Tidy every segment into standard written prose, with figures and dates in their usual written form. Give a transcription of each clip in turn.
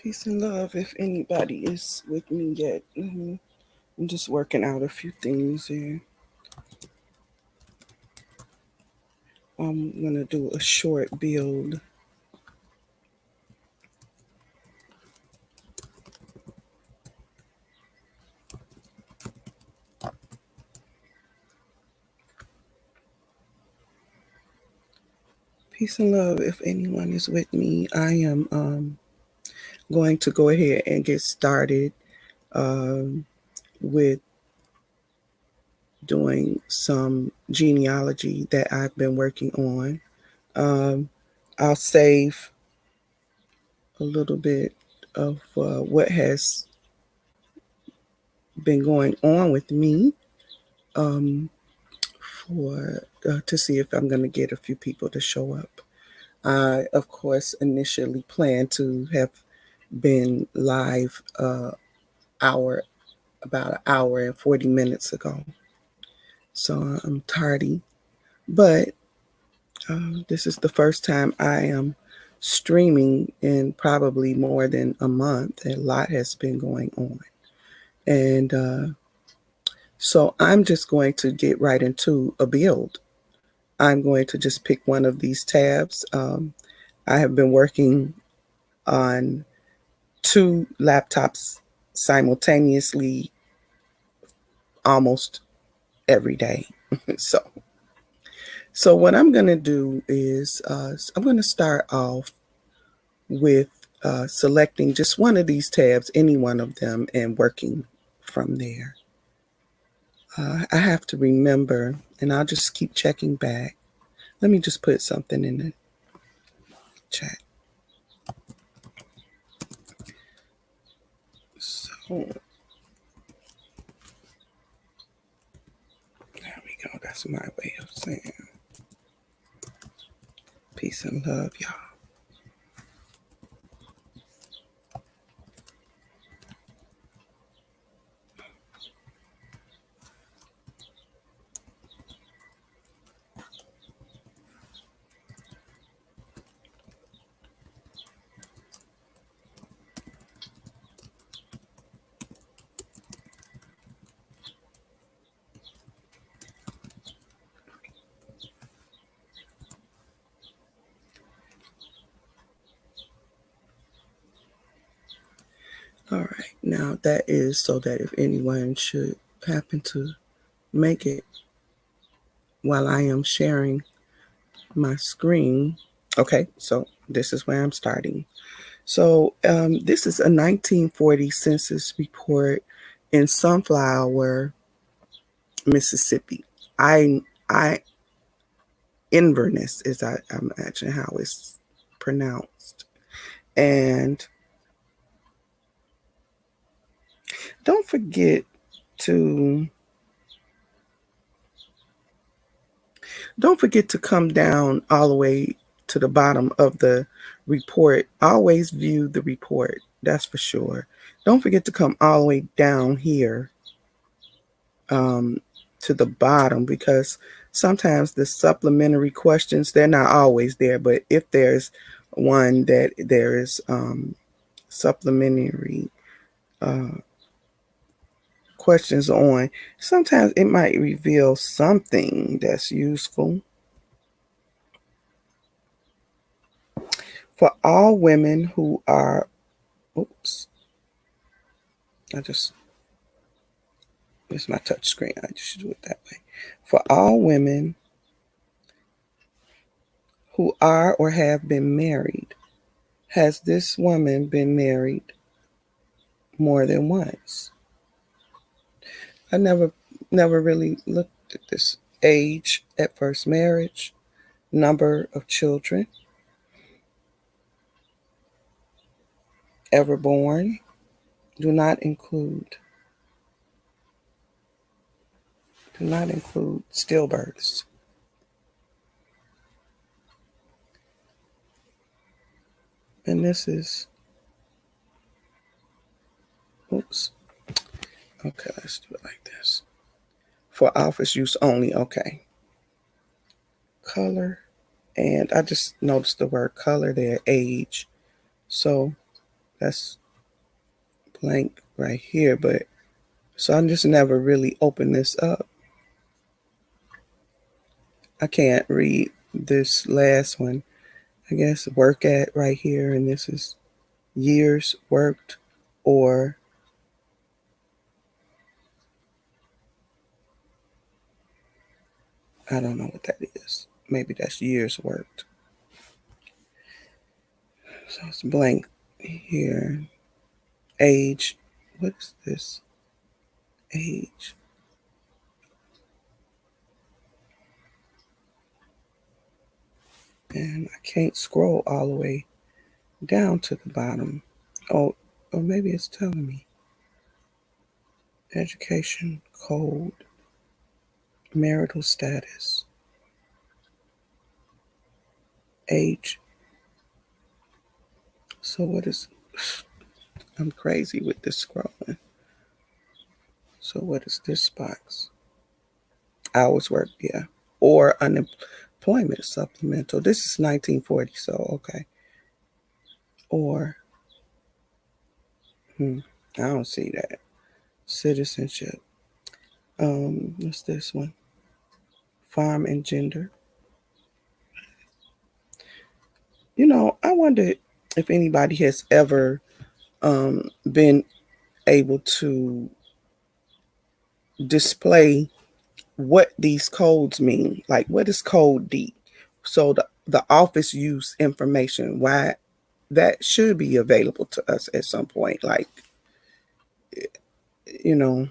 Peace and love. If anybody is with me yet, I'm just working out a few things here. I'm going to do a short build. Peace and love. If anyone is with me, I am going to go ahead and get started with doing some genealogy that I've been working on. I'll save a little bit of what has been going on with me um, for to see if I'm going to get a few people to show up. I, of course, initially planned to have been live hour about an hour and 40 minutes ago. So I'm tardy, but this is the first time I am streaming in probably more than a month. A lot has been going on. And so I'm just going to get right into a build. I'm going to just pick one of these tabs. I have been working on two laptops simultaneously almost every day. so so what I'm going to do is I'm going to start off with selecting just one of these tabs, any one of them, and working from there. I have to remember, and I'll just keep checking back. Let me just put something in the chat. So there we go. That's my way of saying peace and love, y'all. All right. Now that is so that if anyone should happen to make it while I am sharing my screen. Okay, so this is where I'm starting. So this is a 1940 census report in Sunflower, Mississippi. I Inverness is I imagine how it's pronounced. And don't forget to come down all the way to the bottom of the report. Always view the report, that's for sure. Don't forget to come all the way down here to the bottom, because sometimes the supplementary questions, they're not always there, but if there's one that there is supplementary questions on, sometimes it might reveal something that's useful. For all women who are, oops, it's my touch screen. I just should do it that way. For all women who are or have been married, has this woman been married more than once? I never really looked at this. Age at first marriage, number of children ever born, do not include stillbirths. And this is, oops. Okay, let's do it like this. For office use only, okay. Color, and I just noticed the word color there, age. So That's blank right here, but so I just never really opened this up. I can't read this last one. I guess work at right here, and this is years worked, or I don't know what that is. Maybe that's years worked. So it's blank here. Age. What is this? Age. And I can't scroll all the way down to the bottom. Oh, or maybe it's telling me. Education, code, marital status, age. So what is, I'm crazy with this scrolling. So what is this box? Hours worked, yeah. Or unemployment supplemental. This is 1940, so okay. Or, I don't see that. Citizenship. What's this one? Farm and gender. You know, I wonder if anybody has ever been able to display what these codes mean. Like, what is code D? So the office use information, why that should be available to us at some point. Like, you know,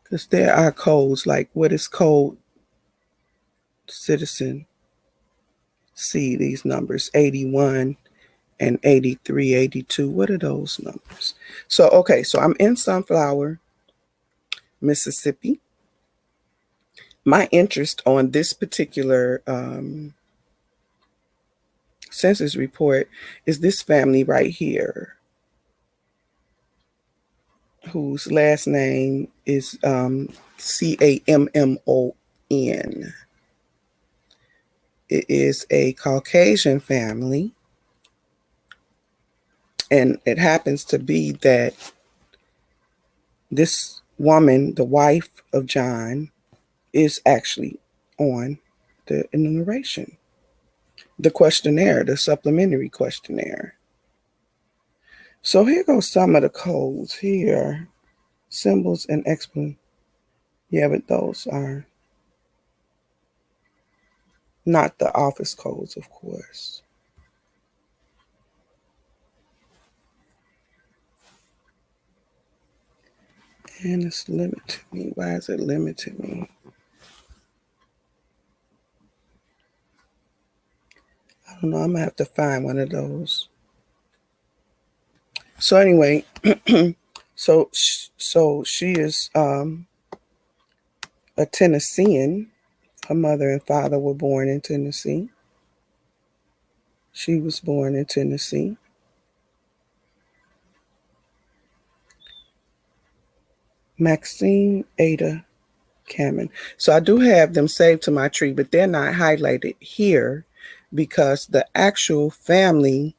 because there are codes like what is code citizen? See these numbers 81 and 83, 82. What are those numbers? So, okay, so I'm in Sunflower, Mississippi. My interest on this particular census report is this family right here, whose last name is Cammon. It is a Caucasian family, and it happens to be that this woman, the wife of John, is actually on the enumeration, the questionnaire, the supplementary questionnaire. So here goes some of the codes here, symbols and explanations. Yeah, but those are not the office codes, of course. And it's limited me. Why is it limited me? I don't know. I'm gonna have to find one of those. So anyway, so she is a Tennessean. Her mother and father were born in Tennessee. She was born in Tennessee. Maxine Ada Cameron. So I do have them saved to my tree, but they're not highlighted here because the actual family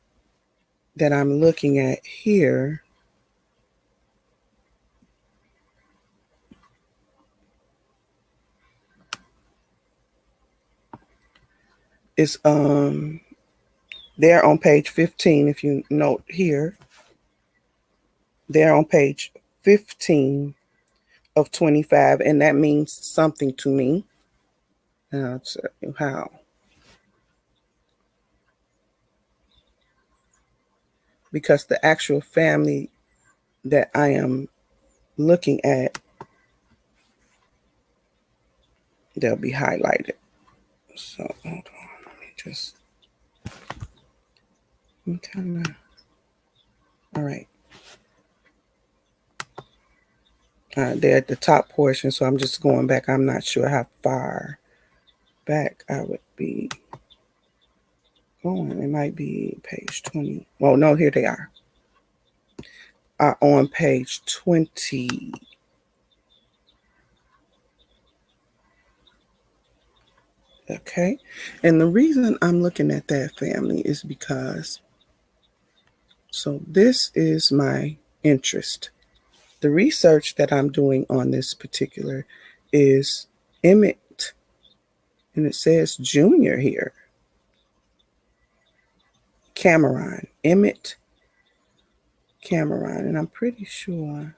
that I'm looking at here is they're on page 15. If you note here, they're on page 15 of 25, and that means something to me. And I'll tell you how. Because the actual family that I am looking at, they'll be highlighted. So hold on, let me just. All right. They're at the top portion, so I'm just going back. I'm not sure how far back I would be going. It might be page 20. Well, no, here they are. On page 20. Okay. And the reason I'm looking at that family is because, so this is my interest. The research that I'm doing on this particular is Emmett, and it says Junior here. Cameron, Emmett Cameron, and I'm pretty sure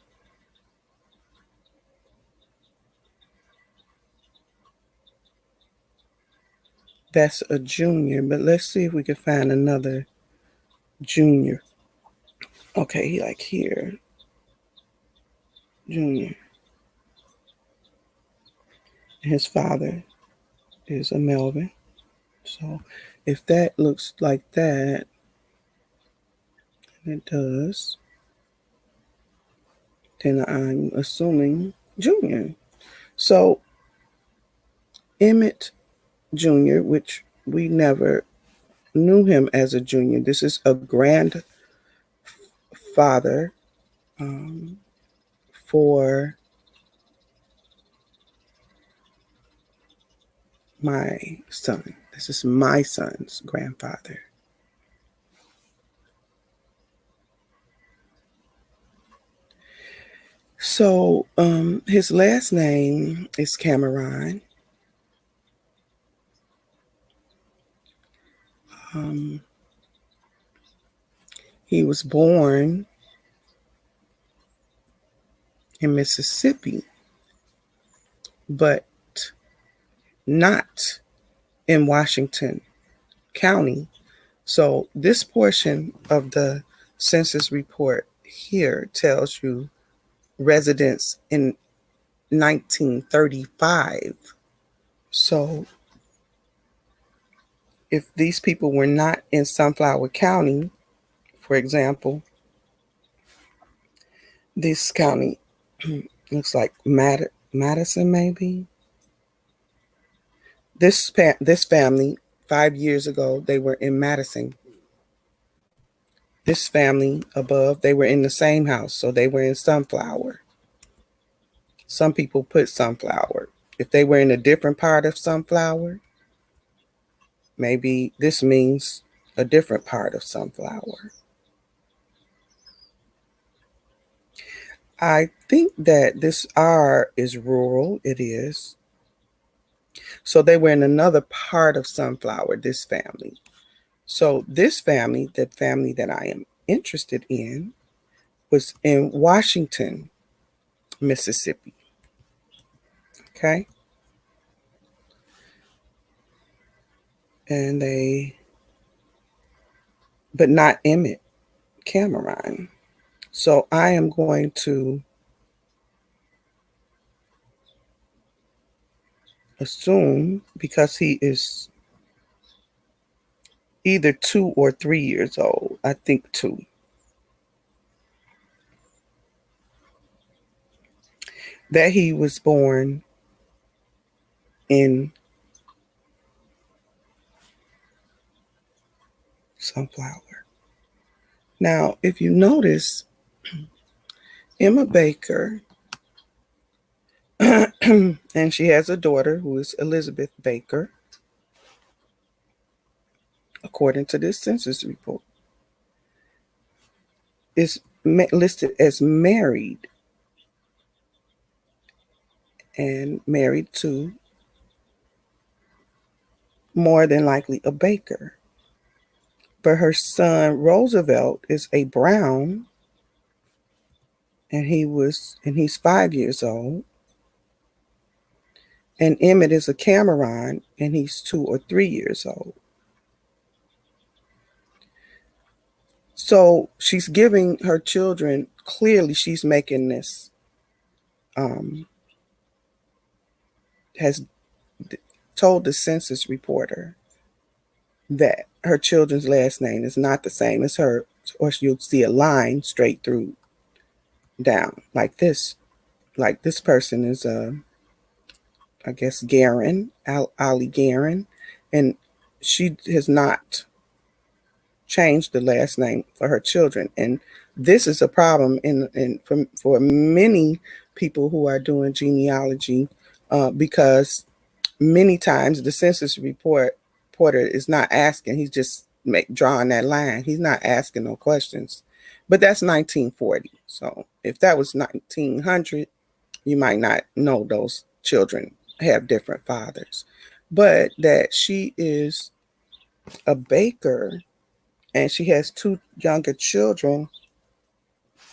that's a junior, but let's see if we can find another junior. Okay, like here, junior. His father is a Melvin. So if that looks like that, and it does, then I'm assuming junior. So Emmett Jr., which we never knew him as a junior. This is a grandfather um, for my son. This is my son's grandfather. So his last name is Cameron. Um, he was born in Mississippi, but not in Washington County. So this portion of the census report here tells you residents in 1935. So if these people were not in Sunflower County, for example, this county looks like Madison, maybe. This family 5 years ago they were in Madison. This family above they were in the same house, so they were in Sunflower. Some people put Sunflower. If they were in a different part of Sunflower, maybe this means a different part of Sunflower. I think that this R is rural. It is. So they were in another part of Sunflower, this family. So this family, the family that I am interested in, was in Washington, Mississippi. Okay. And but not Emmett Cameron. So I am going to assume, because he is either 2 or 3 years old, I think 2, that he was born in Sunflower. Now, if you notice, Emma Baker, and she has a daughter who is Elizabeth Baker, according to this census report, is listed as married and married to more than likely a baker. But her son Roosevelt is a Brown, and he's 5 years old. And Emmett is a Cameron, and he's 2 or 3 years old. So she's giving her children, clearly she's making this, has told the census reporter that her children's last name is not the same as her, or you'll see a line straight through down like this. Like this person is I guess Guerin, Ali Guerin, and she has not changed the last name for her children. And this is a problem for many people who are doing genealogy, because many times the census reporter is not asking. He's just drawing that line. He's not asking no questions. But that's 1940. So if that was 1900, you might not know those children have different fathers. But that she is a baker and she has two younger children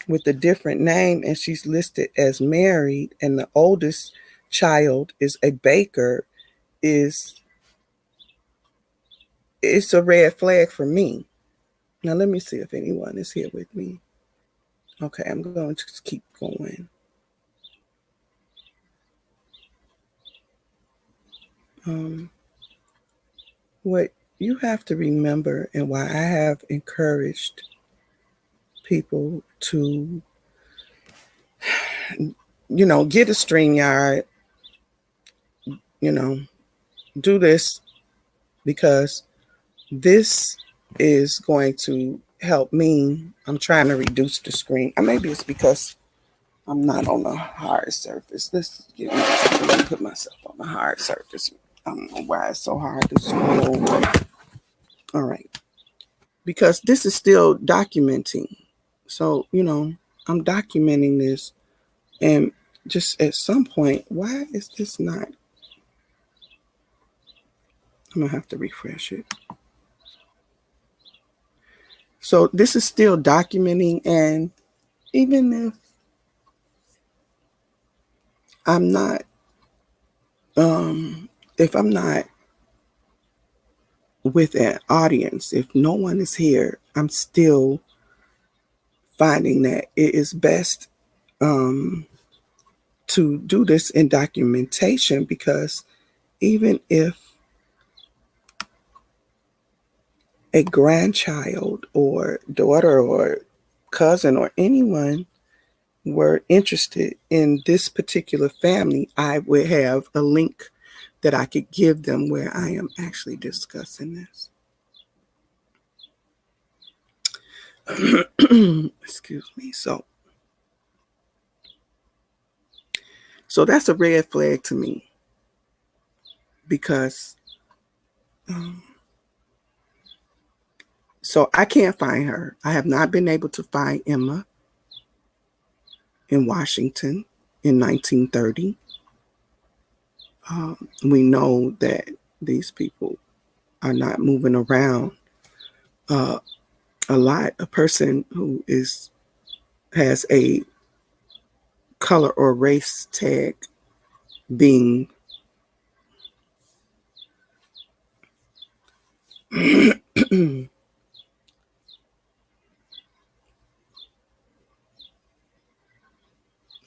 with a different name, and she's listed as married, and the oldest child is a baker, is it's a red flag for me. Now let me see if anyone is here with me. Okay, I'm going to keep going. What you have to remember, and why I have encouraged people to, get a StreamYard, you know, do this, because this is going to help me. I'm trying to reduce the screen. Maybe it's because I'm not on a hard surface. Let me put myself on a hard surface. I don't know why it's so hard to scroll. All right. Because this is still documenting. So, I'm documenting this, and just at some point, why is this not? I'm going to have to refresh it. So this is still documenting, and even I'm not, if I'm not with an audience, if no one is here, I'm still finding that it is best to do this in documentation, because even if a grandchild or daughter or cousin or anyone were interested in this particular family, I would have a link that I could give them where I am actually discussing this. Excuse me. So that's a red flag to me, because so I can't find her. I have not been able to find Emma in Washington in 1930. We know that these people are not moving around a lot. A person who has a color or race tag being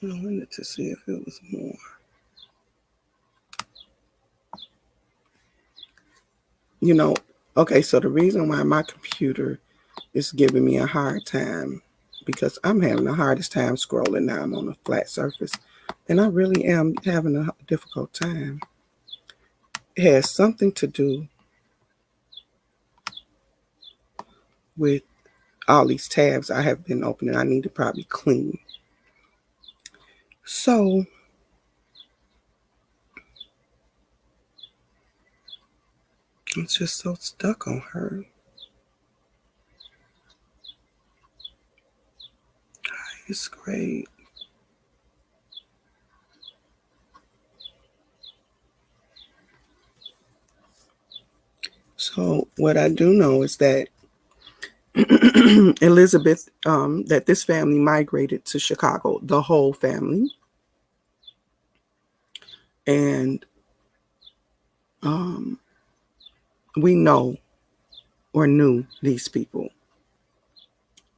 I wanted to see if it was more. Okay, so the reason why my computer is giving me a hard time, because I'm having the hardest time scrolling now. I'm on a flat surface, and I really am having a difficult time. It has something to do with all these tabs I have been opening. I need to probably clean. So I'm just so stuck on her. It's great. So what I do know is that Elizabeth, that this family migrated to Chicago, the whole family. And we know or knew these people.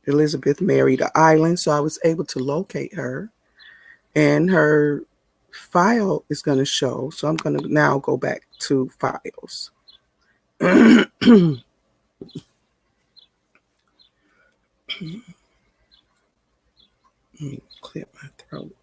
Elizabeth married an island, so I was able to locate her. And her file is going to show. So I'm going to now go back to files. Let me clear my throat.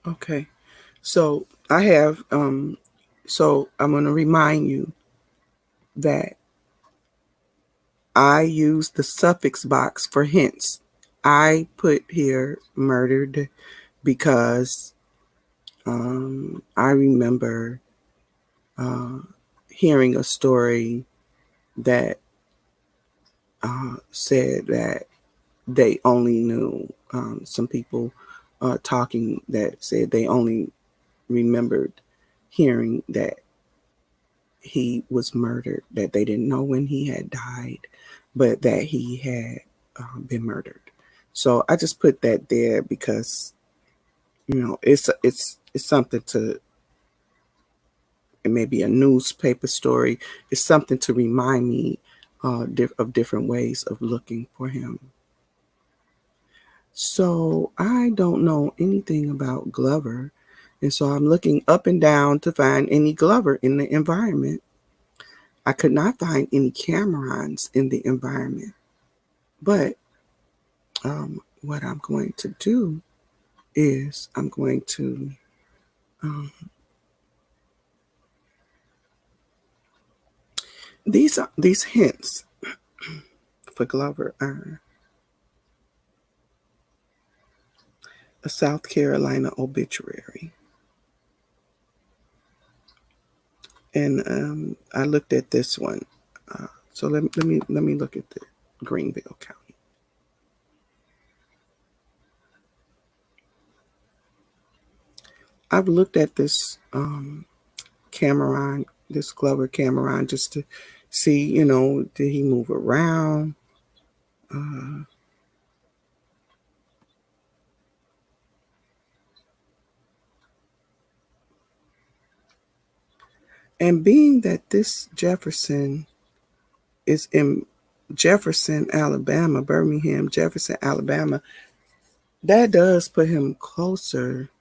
Okay. So I have, so I'm going to remind you that I use the suffix box for hints. I put here murdered because I remember uh, hearing a story that said that they only knew some people talking that said they only remembered hearing that he was murdered, that they didn't know when he had died, but that he had been murdered. So I just put that there because it's something to, it may be a newspaper story. It's something to remind me of different ways of looking for him. So I don't know anything about Glover. And so I'm looking up and down to find any Glover in the environment. I could not find any Camerons in the environment. But what I'm going to do is I'm going to, um, these hints for Glover are a South Carolina obituary. And I looked at this one. So let me look at the Greenville County. I've looked at this Cameron, this Glover Cameron, just to see, did he move around? Uh, and being that this Jefferson is in Jefferson, Alabama, Birmingham, Jefferson, Alabama, that does put him closer.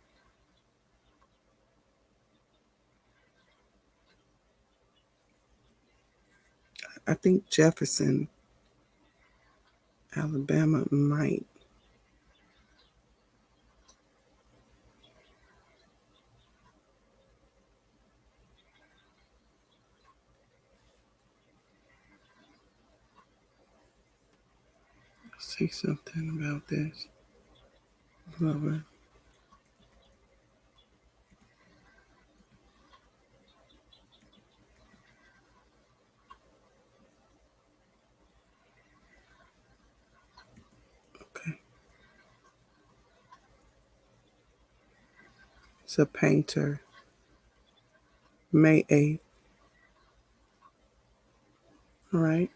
I think Jefferson, Alabama might. Say something about this. Glover. Okay. He's a painter. May 8th. All right.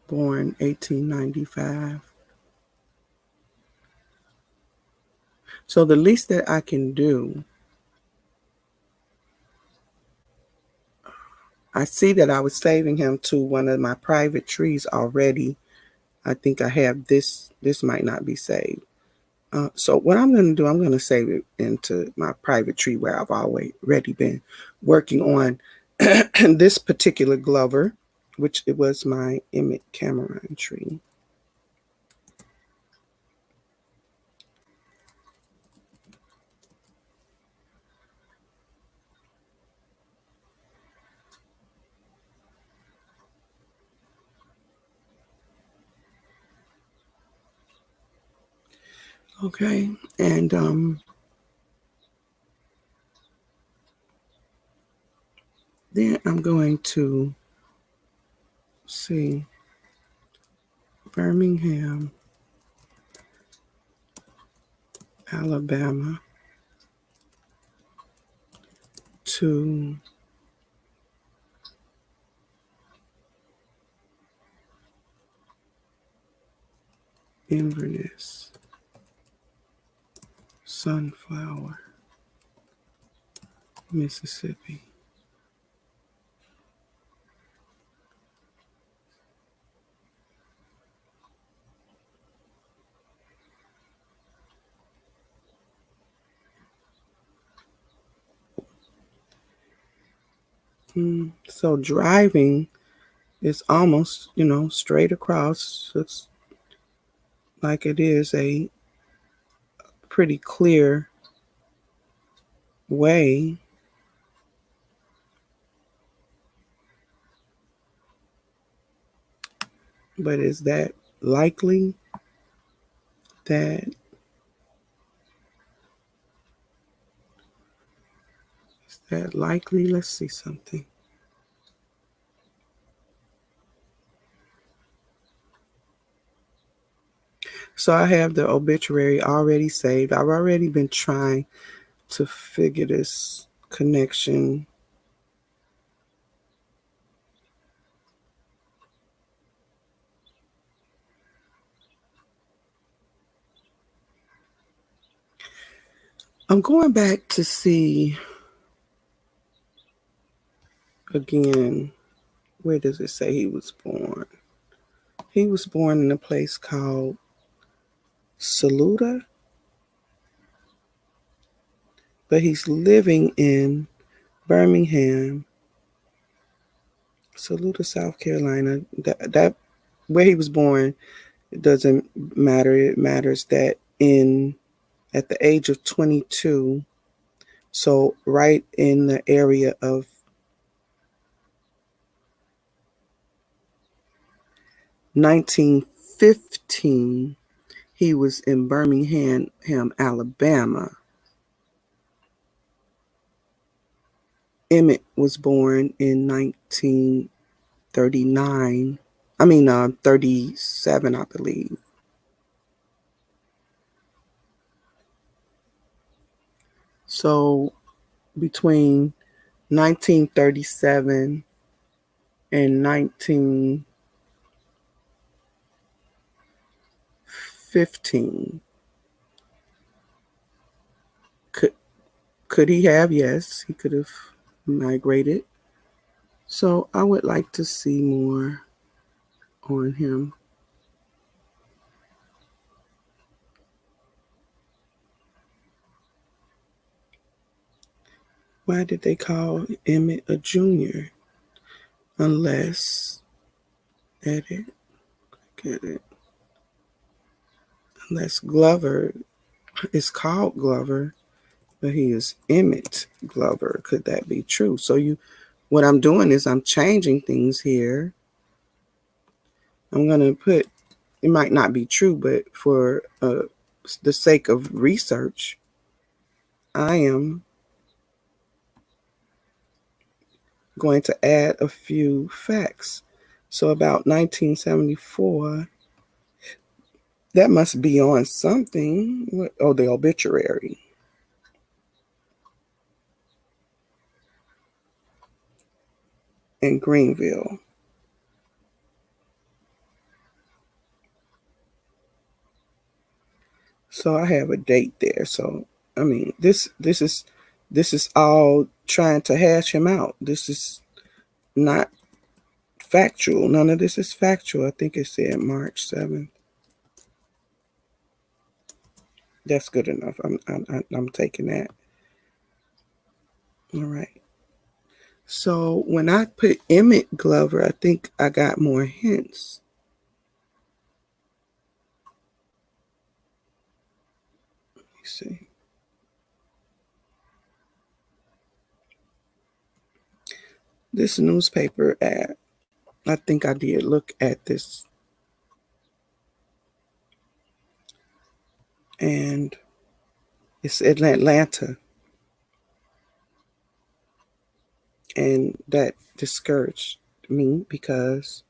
Born 1895. So the least that I can do, I see that I was saving him to one of my private trees already. I think I have this. This might not be saved. So what I'm going to do, I'm going to save it into my private tree where I've already been working on this particular Glover, which it was my Emmett Cameron tree. Okay, and then I'm going to see Birmingham, Alabama to Inverness, Sunflower, Mississippi. So driving is almost, straight across. Looks like it is a pretty clear way. But is that likely? That is that likely? Let's see something. So I have the obituary already saved. I've already been trying to figure this connection. I'm going back to see again. Where does it say he was born? He was born in a place called Saluda, but he's living in Birmingham, Saluda, South Carolina. That where he was born, it doesn't matter. It matters that in at the age of 22, so right in the area of 1915, he was in Birmingham, Alabama. Emmett was born in 1939. 37, I believe. So between 1937 and 1915, could could he have? Yes, he could have migrated. So I would like to see more on him. Why did they call Emmett a junior? Unless, edit, get it. Unless Glover is called Glover, but he is Emmett Glover. Could that be true? So what I'm doing is I'm changing things here. I'm going to put, it might not be true, but for the sake of research, I am going to add a few facts. So about 1974, that must be on something. What? Oh, the obituary. In Greenville. So I have a date there. So I mean, this is all trying to hash him out. This is not factual. None of this is factual. I think it said March 7th. That's good enough. I'm taking that. All right. So when I put Emmett Glover, I think I got more hints. Let me see. This newspaper ad, I think I did look at this. And it's in Atlanta. And that discouraged me because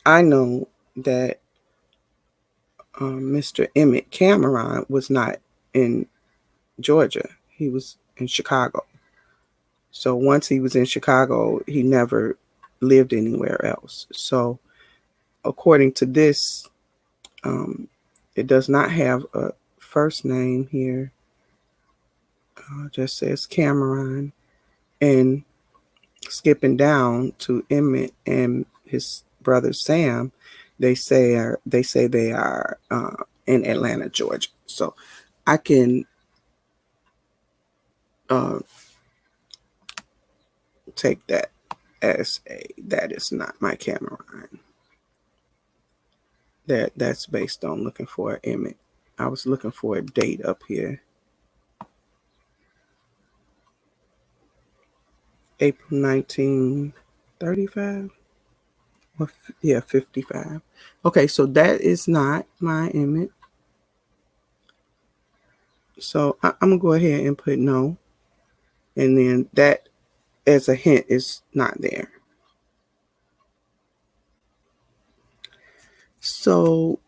I know that Mr. Emmett Cameron was not in Georgia. He was in Chicago. So once he was in Chicago, he never lived anywhere else. So according to this, it does not have a first name here. Just says Cameron. And skipping down to Emmett and his brother Sam, they say they are in Atlanta, Georgia. So I can uh, take that as that is not my Cameron. That's based on looking for Emmett. I was looking for a date up here. April 1935. Well, yeah, 55. Okay, so that is not my image. So I'm going to go ahead and put no. And then that, as a hint, is not there. So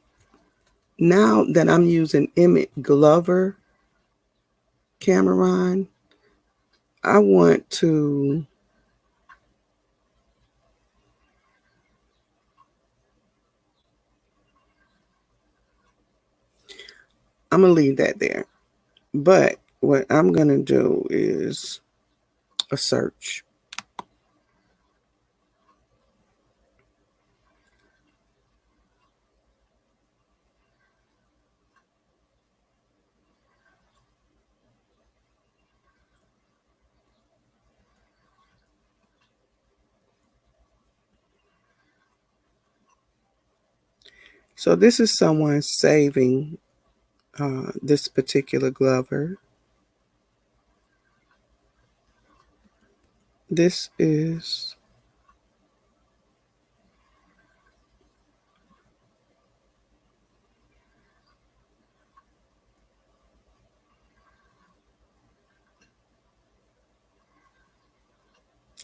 now that I'm using Emmett Glover Cameron, I want to I'm going to leave that there. But what I'm going to do is a search. So this is someone saving this particular Glover. This is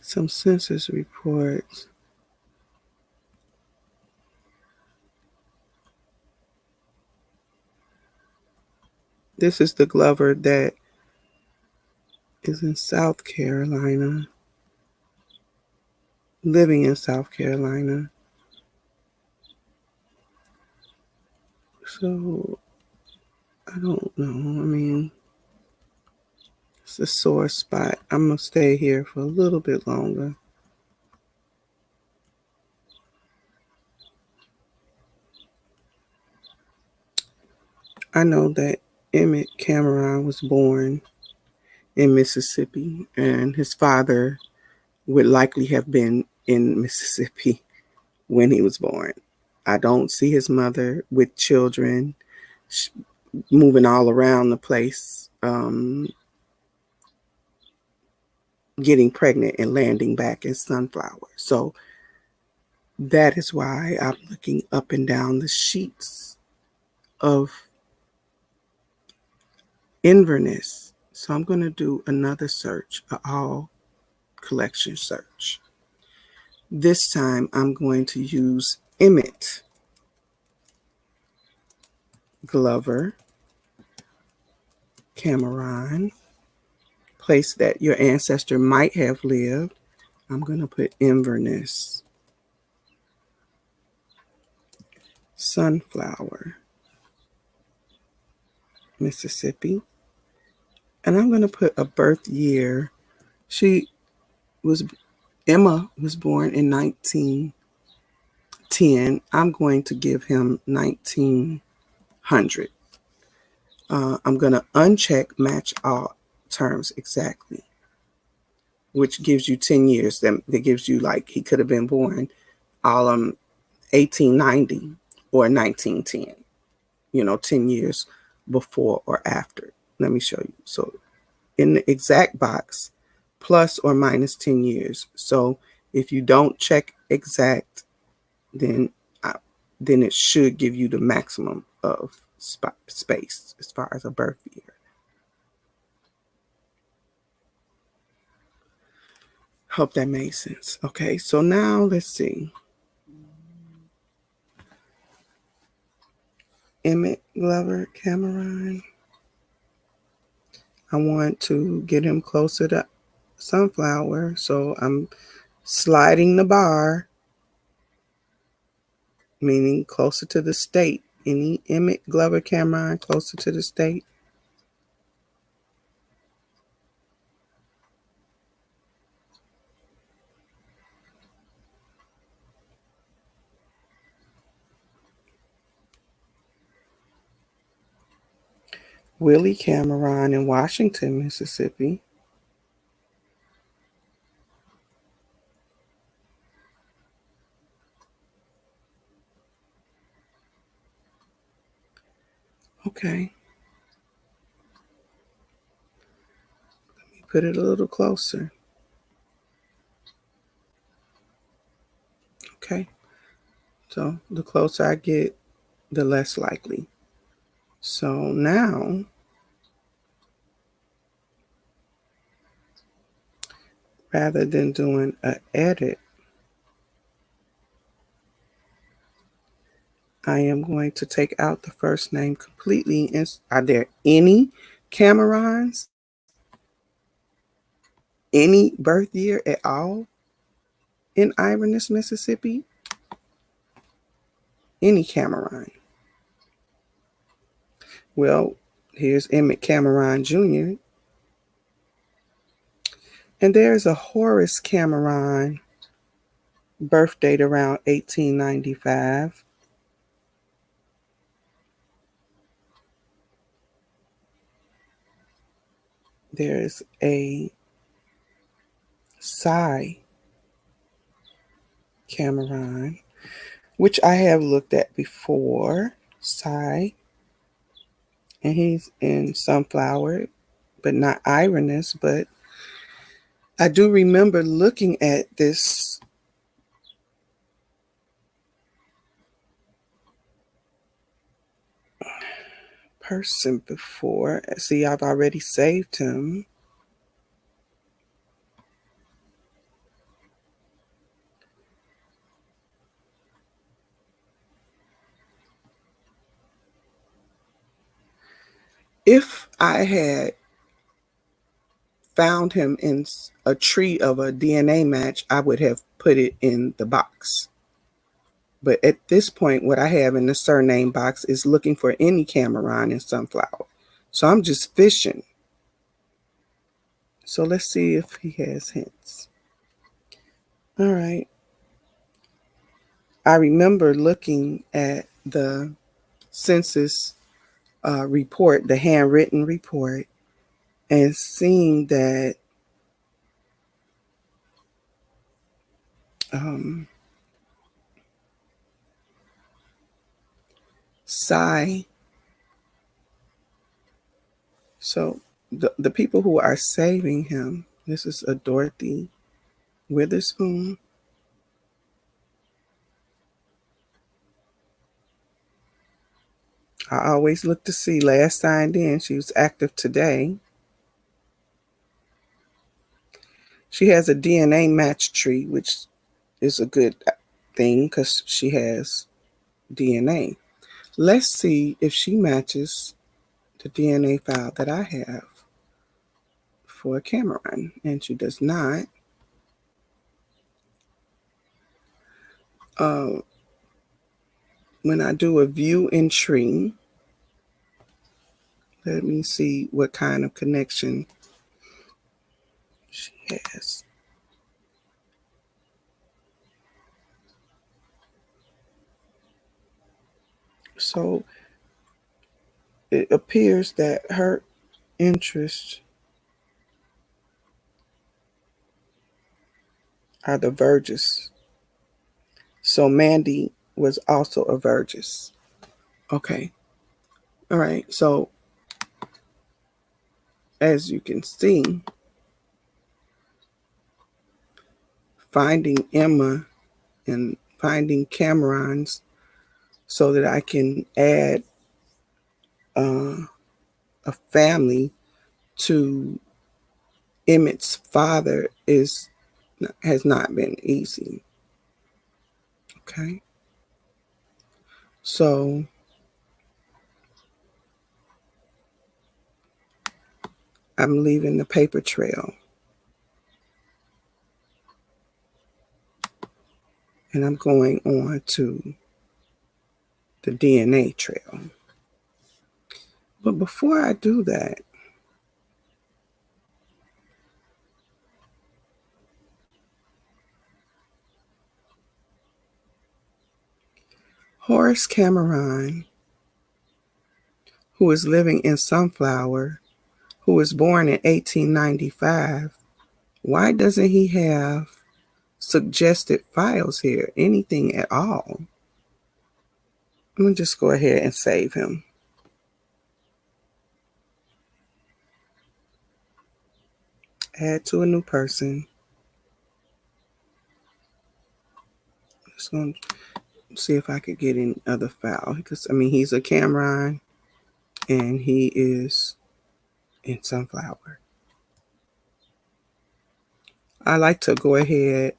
some census reports. This is the Glover that is in South Carolina, living in South Carolina. So I don't know. I mean, it's a sore spot. I'm going to stay here for a little bit longer. I know that Emmett Cameron was born in Mississippi, and his father would likely have been in Mississippi when he was born. I don't see his mother with children moving all around the place, getting pregnant and landing back in Sunflower. So that is why I'm looking up and down the sheets of Inverness. So I'm going to do another search, an all collection search. This time I'm going to use Emmett Glover Cameron, place that your ancestor might have lived. I'm going to put Inverness, Sunflower, Mississippi. And I'm going to put a birth year. Emma was born in 1910. I'm going to give him 1900. I'm going to uncheck match all terms exactly, which gives you 10 years. That gives you, like, he could have been born all 1890 or 1910, 10 years before or after. Let me show you. So in the exact box, plus or minus 10 years. So if you don't check exact, then it should give you the maximum of space as far as a birth year. Hope that made sense. Okay, so now let's see. Emmett Glover Cameron. I want to get him closer to Sunflower, so I'm sliding the bar, meaning closer to the state. Any Emmett Glover Cameron closer to the state? Willie Cameron in Washington, Mississippi. Okay. Let me put it a little closer. Okay. So the closer I get, the less likely. So now, rather than doing an edit, I am going to take out the first name completely. Are there any Camerons? Any birth year at all in Inverness, Mississippi? Any Cameron? Well, here's Emmett Cameron Jr. And there's a Horace Cameron, birth date around 1895. There's a Cy Cameron, which I have looked at before. Cy. And he's in Sunflower, but not Inverness. But I do remember looking at this person before. See, I've already saved him. If I had found him in a tree of a DNA match, I would have put it in the box. But at this point, what I have in the surname box is looking for any Cameron in Sunflower. So I'm just fishing. So let's see if he has hints. All right. I remember looking at the census report, the handwritten report, and seeing that Cy. So the people who are saving him, this is a Dorothy Witherspoon. I always look to see, last signed in, she was active today. She has a DNA match tree, which is a good thing because she has DNA. Let's see if she matches the DNA file that I have for Cameron, and she does not. When I do a view in tree, let me see what kind of connection she has. So it appears that her interests are the Verges. So Mandy was also a Verges. Okay. All right. So as you can see, finding Emma and finding Cameron's so that I can add a family to Emmett's father has not been easy. Okay. So I'm leaving the paper trail. And I'm going on to the DNA trail. But before I do that, Horace Cameron, who is living in Sunflower, who was born in 1895, why doesn't he have suggested files here? Anything at all? I'm going to just go ahead and save him. Add to a new person. Just going to see if I could get any other file. Because, I mean, he's a Cameron and he is in Sunflower. I like to go ahead,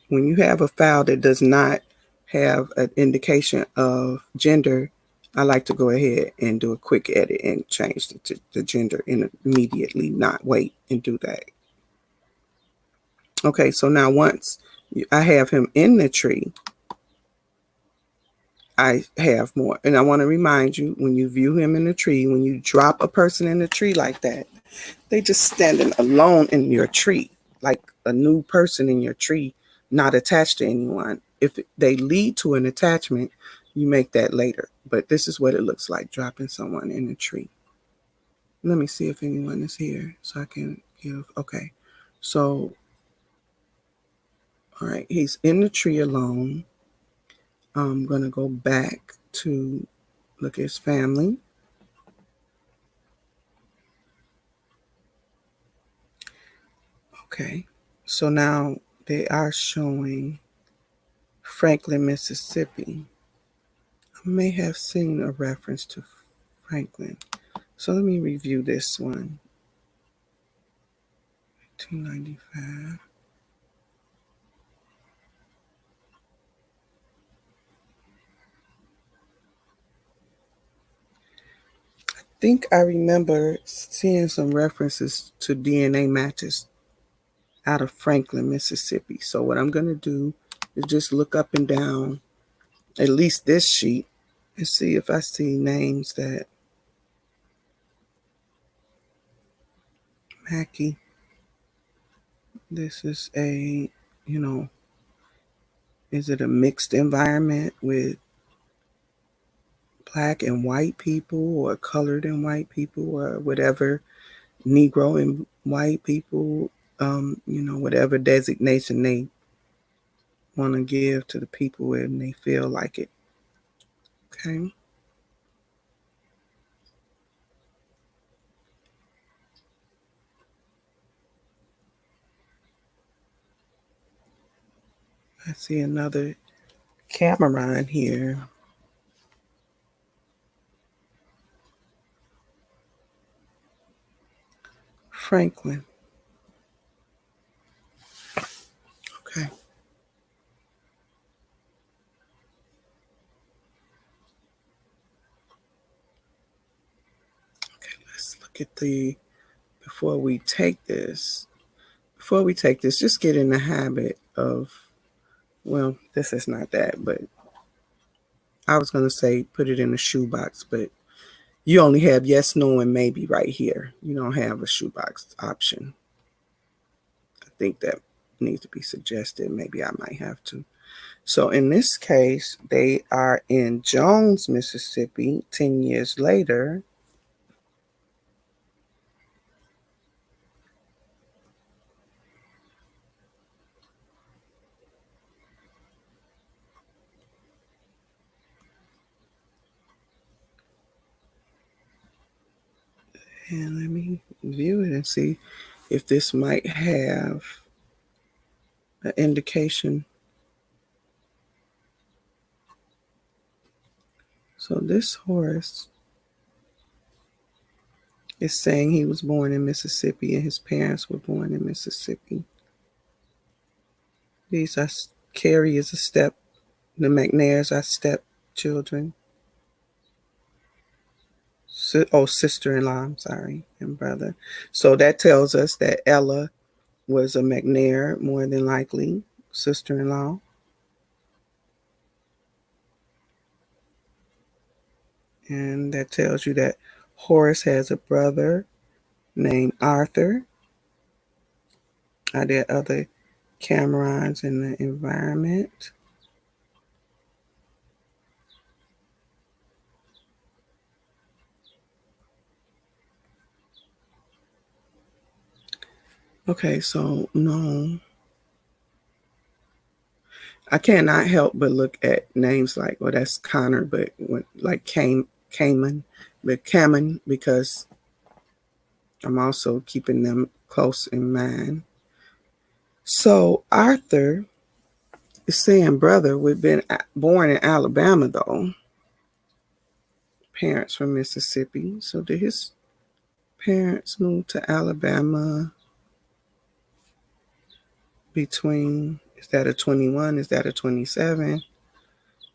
when you have a file that does not have an indication of gender, I like to go ahead and do a quick edit and change the gender immediately, not wait and do that. Okay, so now once I have him in the tree, I have more. And I want to remind you, when you view him in the tree, when you drop a person in the tree like that, they just standing alone in your tree, like a new person in your tree, not attached to anyone. If they lead to an attachment, you make that later. But this is what it looks like, dropping someone in a tree. Let me see if anyone is here so I can give. Okay. So, all right, he's in the tree alone. I'm going to go back to look at his family. Okay. So now they are showing Franklin, Mississippi. I may have seen a reference to Franklin. So let me review this one. 295. I think I remember seeing some references to DNA matches out of Franklin, Mississippi. So what I'm going to do is just look up and down at least this sheet and see if I see names that Mackie. This is a, you know, is it a mixed environment with black and white people or colored and white people or whatever, Negro and white people, whatever designation they want to give to the people when they feel like it. Okay. I see another Cameron here. Franklin. Okay. Okay, let's look at before we take this, just get in the habit of, well, this is not that, but I was going to say put it in a shoebox, but you only have yes, no, and maybe right here. You don't have a shoebox option. I think that needs to be suggested. Maybe I might have to. So in this case, they are in Jones, Mississippi, 10 years later. And let me view it and see if this might have an indication. So this horse is saying he was born in Mississippi and his parents were born in Mississippi. These are Carrie is a step, the McNairs are step children. Sister-in-law, I'm sorry, and brother. So that tells us that Ella was a McNair, more than likely, sister-in-law. And that tells you that Horace has a brother named Arthur. Are there other Camerons in the environment? Okay, so no. I cannot help but look at names like, well, that's Connor, but like Cayman, but Cameron, because I'm also keeping them close in mind. So Arthur is saying brother would have been born in Alabama, though. Parents from Mississippi. So did his parents move to Alabama between, is that a 21? Is that a 27?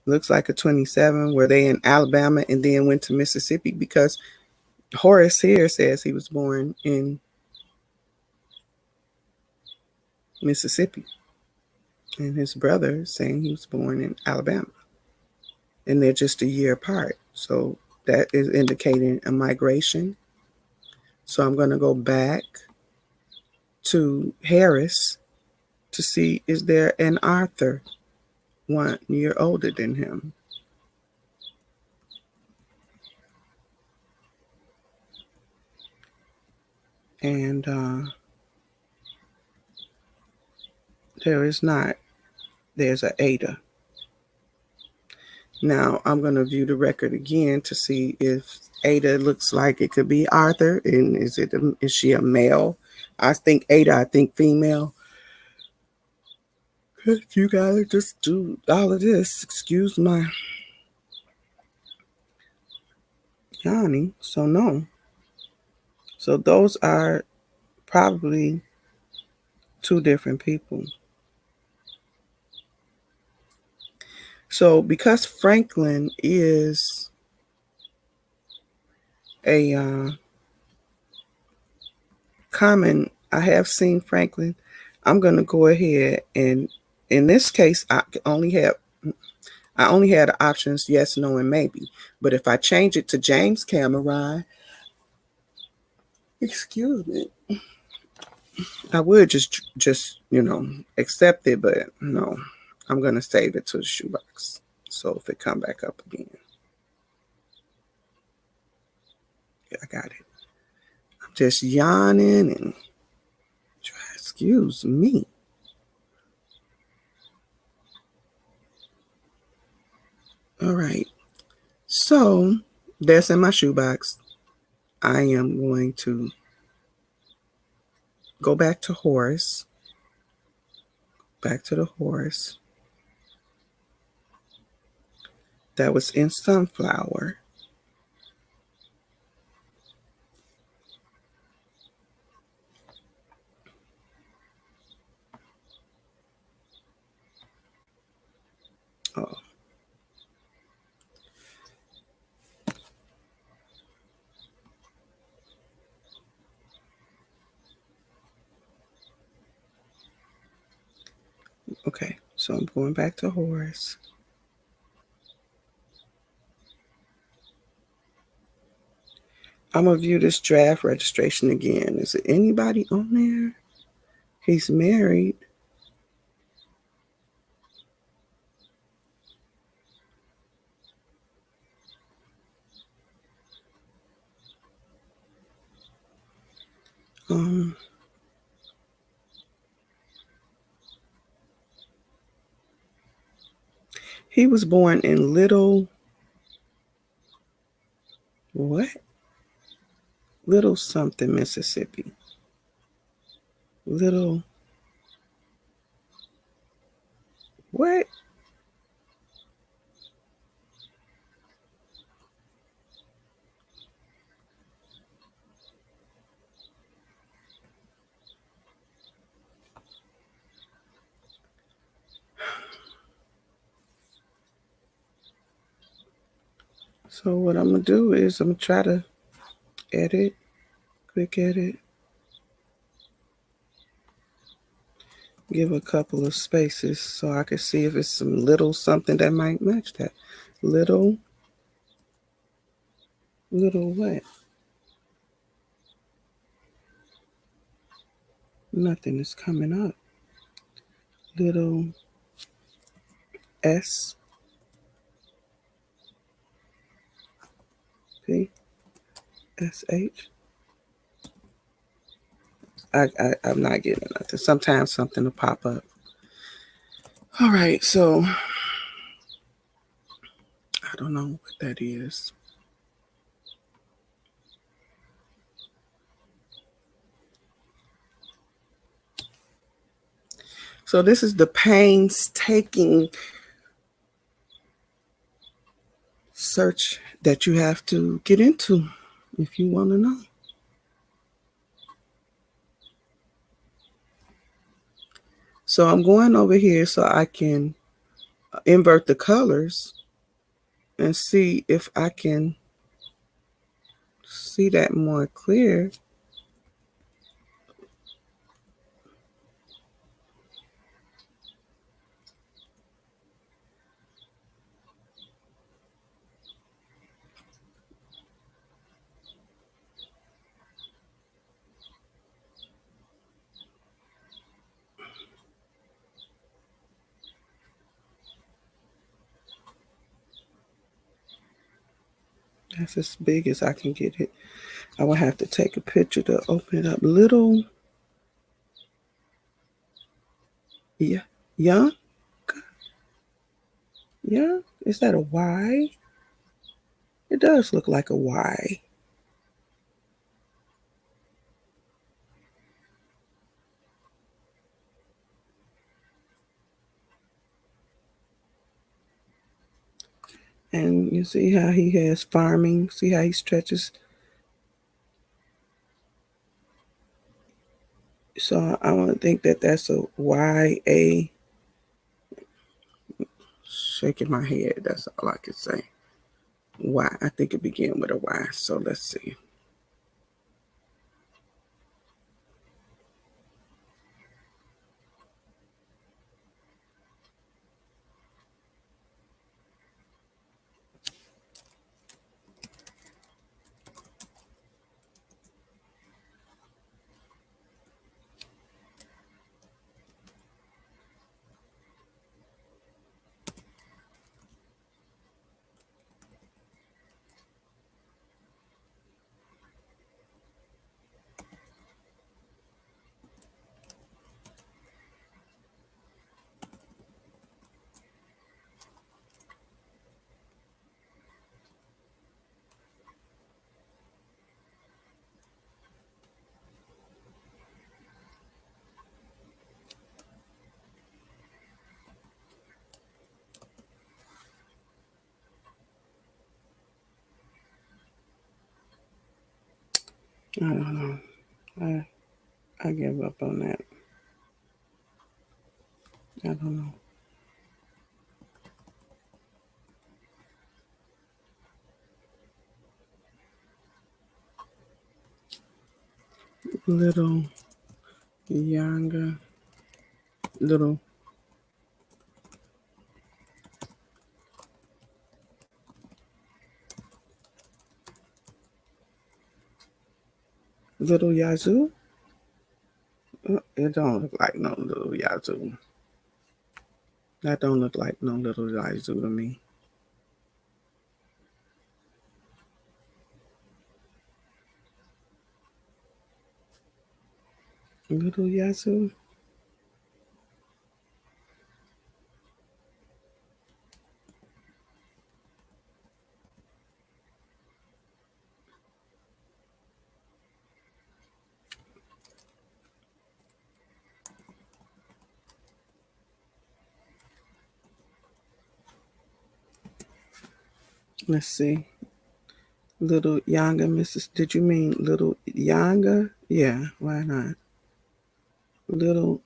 Looks like a 27. Were they in Alabama and then went to Mississippi? Because Horace here says he was born in Mississippi. And his brother saying he was born in Alabama. And they're just a year apart. So that is indicating a migration. So I'm going to go back to Harris to see, is there an Arthur 1 year older than him? And there is not. There's a Ada. Now I'm going to view the record again to see if Ada looks like it could be Arthur, and is she a male? I think Ada. I think female. You gotta just do all of this. Excuse my yawning. So no. So those are probably 2 different people. So because Franklin is a common, I have seen Franklin, I'm going to go ahead and in this case, I only had the options yes, no, and maybe. But if I change it to James Cameron, excuse me, I would just accept it, but no, I'm going to save it to the shoebox. So if it come back up again, yeah, I got it. I'm just yawning and excuse me. All right. So that's in my shoebox. I am going to go back to Horace. Back to the horse. That was in Sunflower. Oh. Okay, so I'm going back to Horace. I'm going to view this draft registration again. Is there anybody on there? He's married. He was born in Little something, Mississippi. Little what? So what I'm going to do is I'm going to try to edit, quick edit. Give a couple of spaces so I can see if it's some little something that might match that. Little what? Nothing is coming up. Little S P S H. I'm not getting nothing. Sometimes something will pop up. All right, so I don't know what that is. So this is the painstaking search that you have to get into if you want to know. So I'm going over here so I can invert the colors and see if I can see that more clear. That's as big as I can get it. I will have to take a picture to open it up. Little, yeah, young, yeah. Is that a Y? It does look like a Y. And you see how he has farming. See how he stretches. So I want to think that that's a YA. Shaking my head. That's all I can say. Y. I think it began with a Y. So let's see. I don't know. I give up on that. I don't know. Little younger, little little Yazoo. It don't look like no little Yazoo. That don't look like no little Yazoo to me. Little Yazoo. Let's see. Little younger Mrs. Did you mean little younger? Yeah, why not? Little.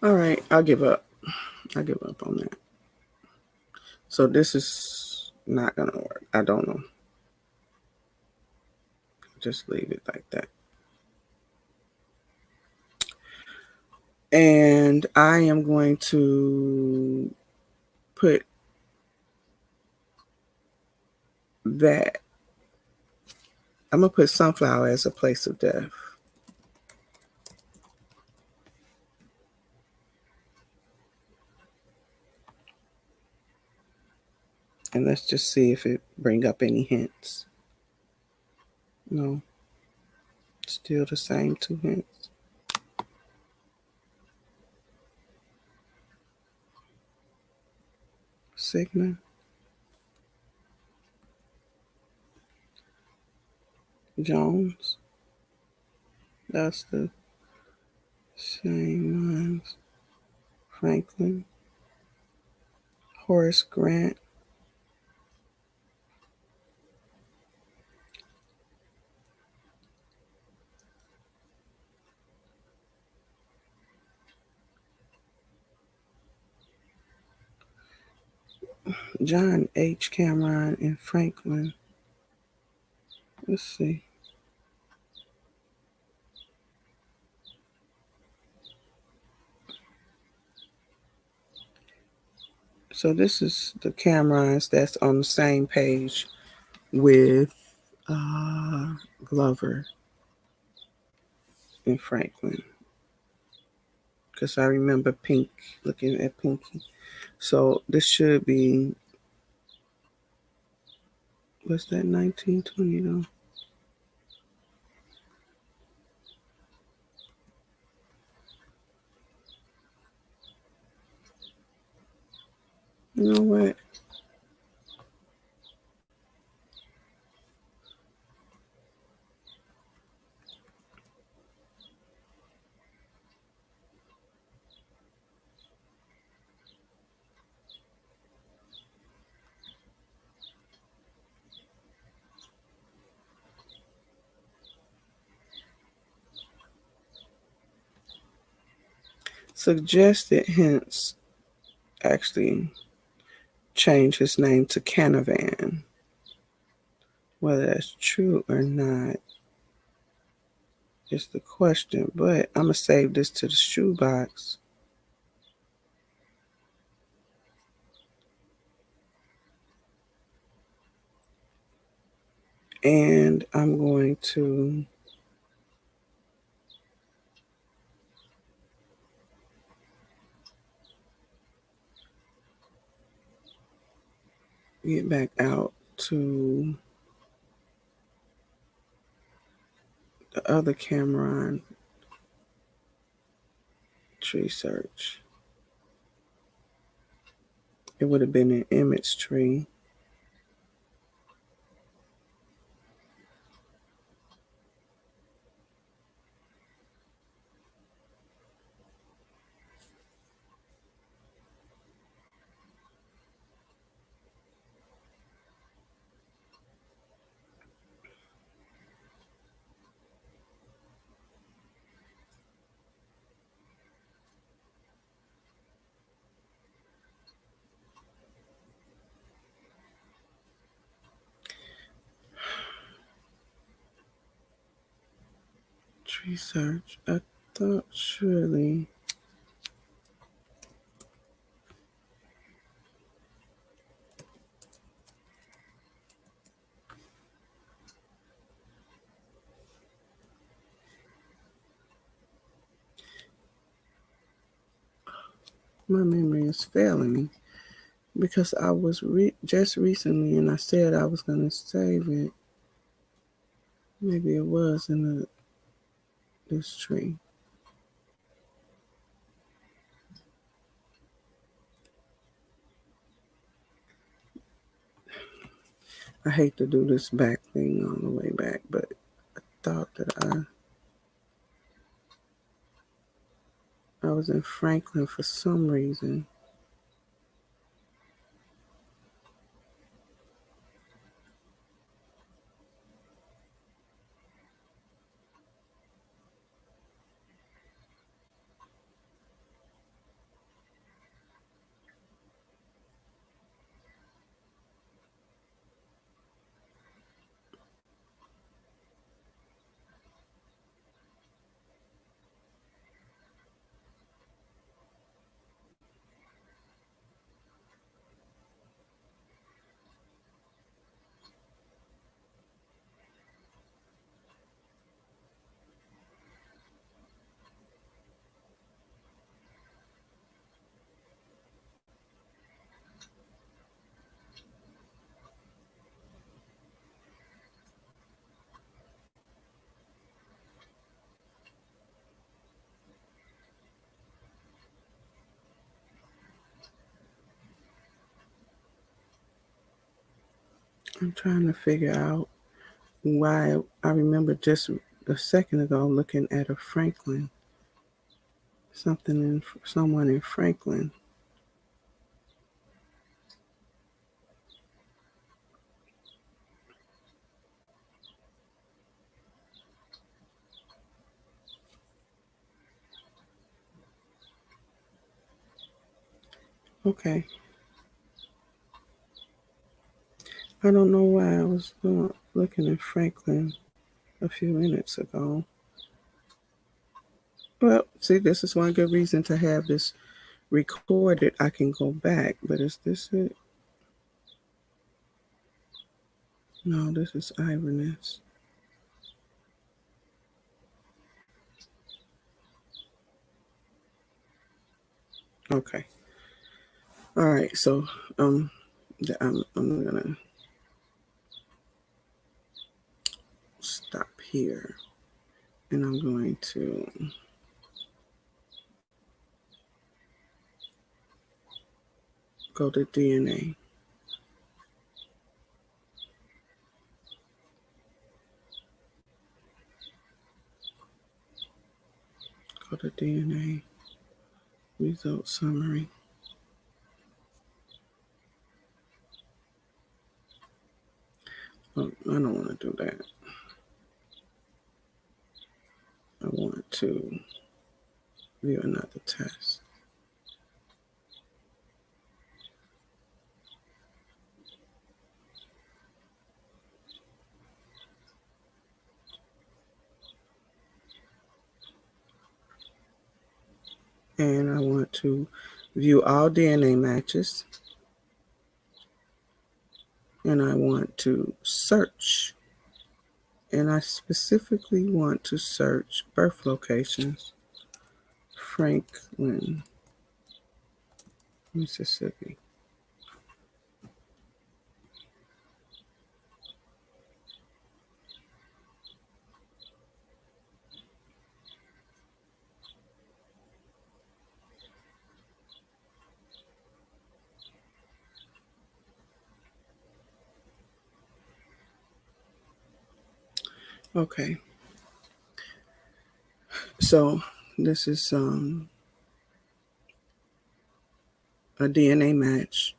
All right, I'll give up. I give up on that. So this is not gonna work. I don't know. Just leave it like that. And I am going to put that. I'm gonna put sunflower as a place of death. And let's just see if it bring up any hints. No, still the same 2 hints. Sigma. Jones. That's the same ones. Franklin. Horace Grant. John H. Cameron and Franklin. Let's see. So this is the Camerons that's on the same page with Glover and Franklin. Because I remember Pink, looking at Pinky. So this should be, what's that, 1920 though? You know what? Suggested hints actually change his name to Canavan. Whether that's true or not is the question. But I'm going to save this to the shoebox. And I'm going to get back out to the other Cameron tree search. It would have been an image tree. Tree search. I thought surely. My memory is failing me because I was just recently and I said I was going to save it. Maybe it was in this tree. I hate to do this back thing on the way back, but I thought that I was in Franklin for some reason. I'm trying to figure out why I remember just a second ago looking at a Franklin, someone in Franklin. Okay, I don't know why I was looking at Franklin a few minutes ago. Well, see, this is one good reason to have this recorded. I can go back, but is this it? No, this is Ivaness. Okay. All right. So, I'm gonna stop here, and I'm going to go to DNA. Go to DNA result summary. Oh, I don't want to do that. I want to view another test. And I want to view all DNA matches. And I want to search. And I specifically want to search birth locations. Franklin, Mississippi. Okay. So this is a DNA match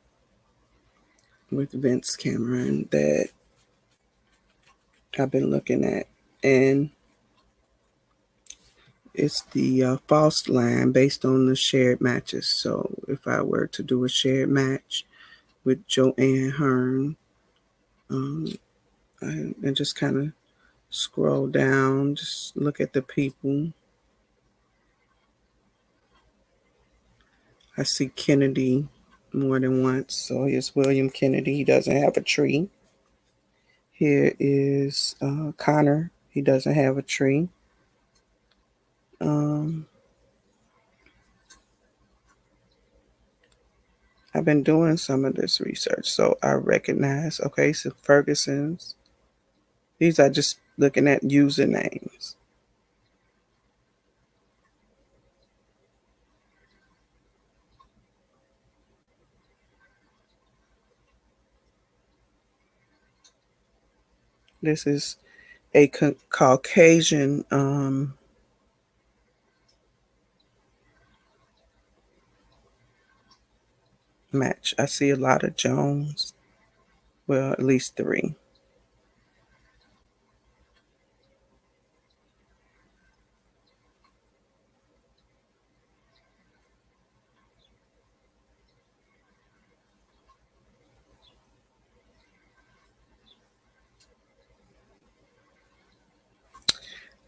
with Vince Cameron that I've been looking at. And it's the false line based on the shared matches. So if I were to do a shared match with Joanne Hearn, and just kind of scroll down, just look at the people. I see Kennedy more than once. So here's William Kennedy. He doesn't have a tree. Here is Connor. He doesn't have a tree. I've been doing some of this research, so I recognize, okay, so Ferguson's. These are just looking at usernames. This is a Caucasian match. I see a lot of Jones. Well, at least 3.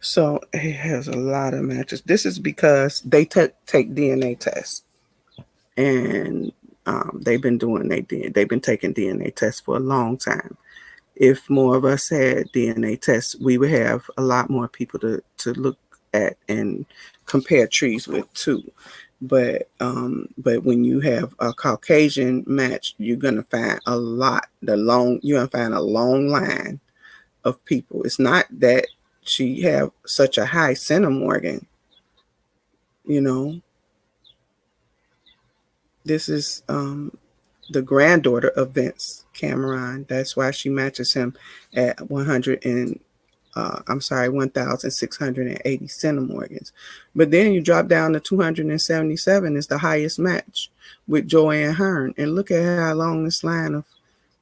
So it has a lot of matches. This is because they take DNA tests, and they've been they've been taking DNA tests for a long time. If more of us had DNA tests, we would have a lot more people to look at and compare trees with too. But when you have a Caucasian match, you're gonna find you're gonna find a long line of people. It's not that she have such a high centimorgan, you know. This is the granddaughter of Vince Cameron. That's why she matches him at 1,680 centimorgans. But then you drop down to 277 is the highest match with Joanne Hearn. And look at how long this line of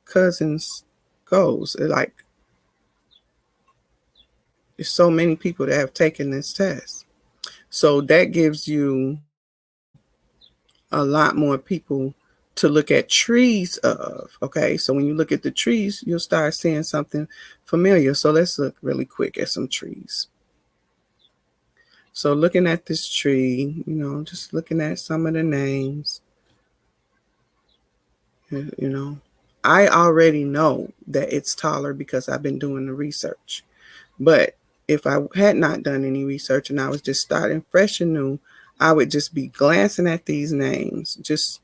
cousins goes. Like, there's so many people that have taken this test. So that gives you a lot more people to look at trees of. Okay, so when you look at the trees, you'll start seeing something familiar. So let's look really quick at some trees. So looking at this tree, just looking at some of the names, I already know that it's taller because I've been doing the research. But if I had not done any research and I was just starting fresh and new, I would just be glancing at these names, just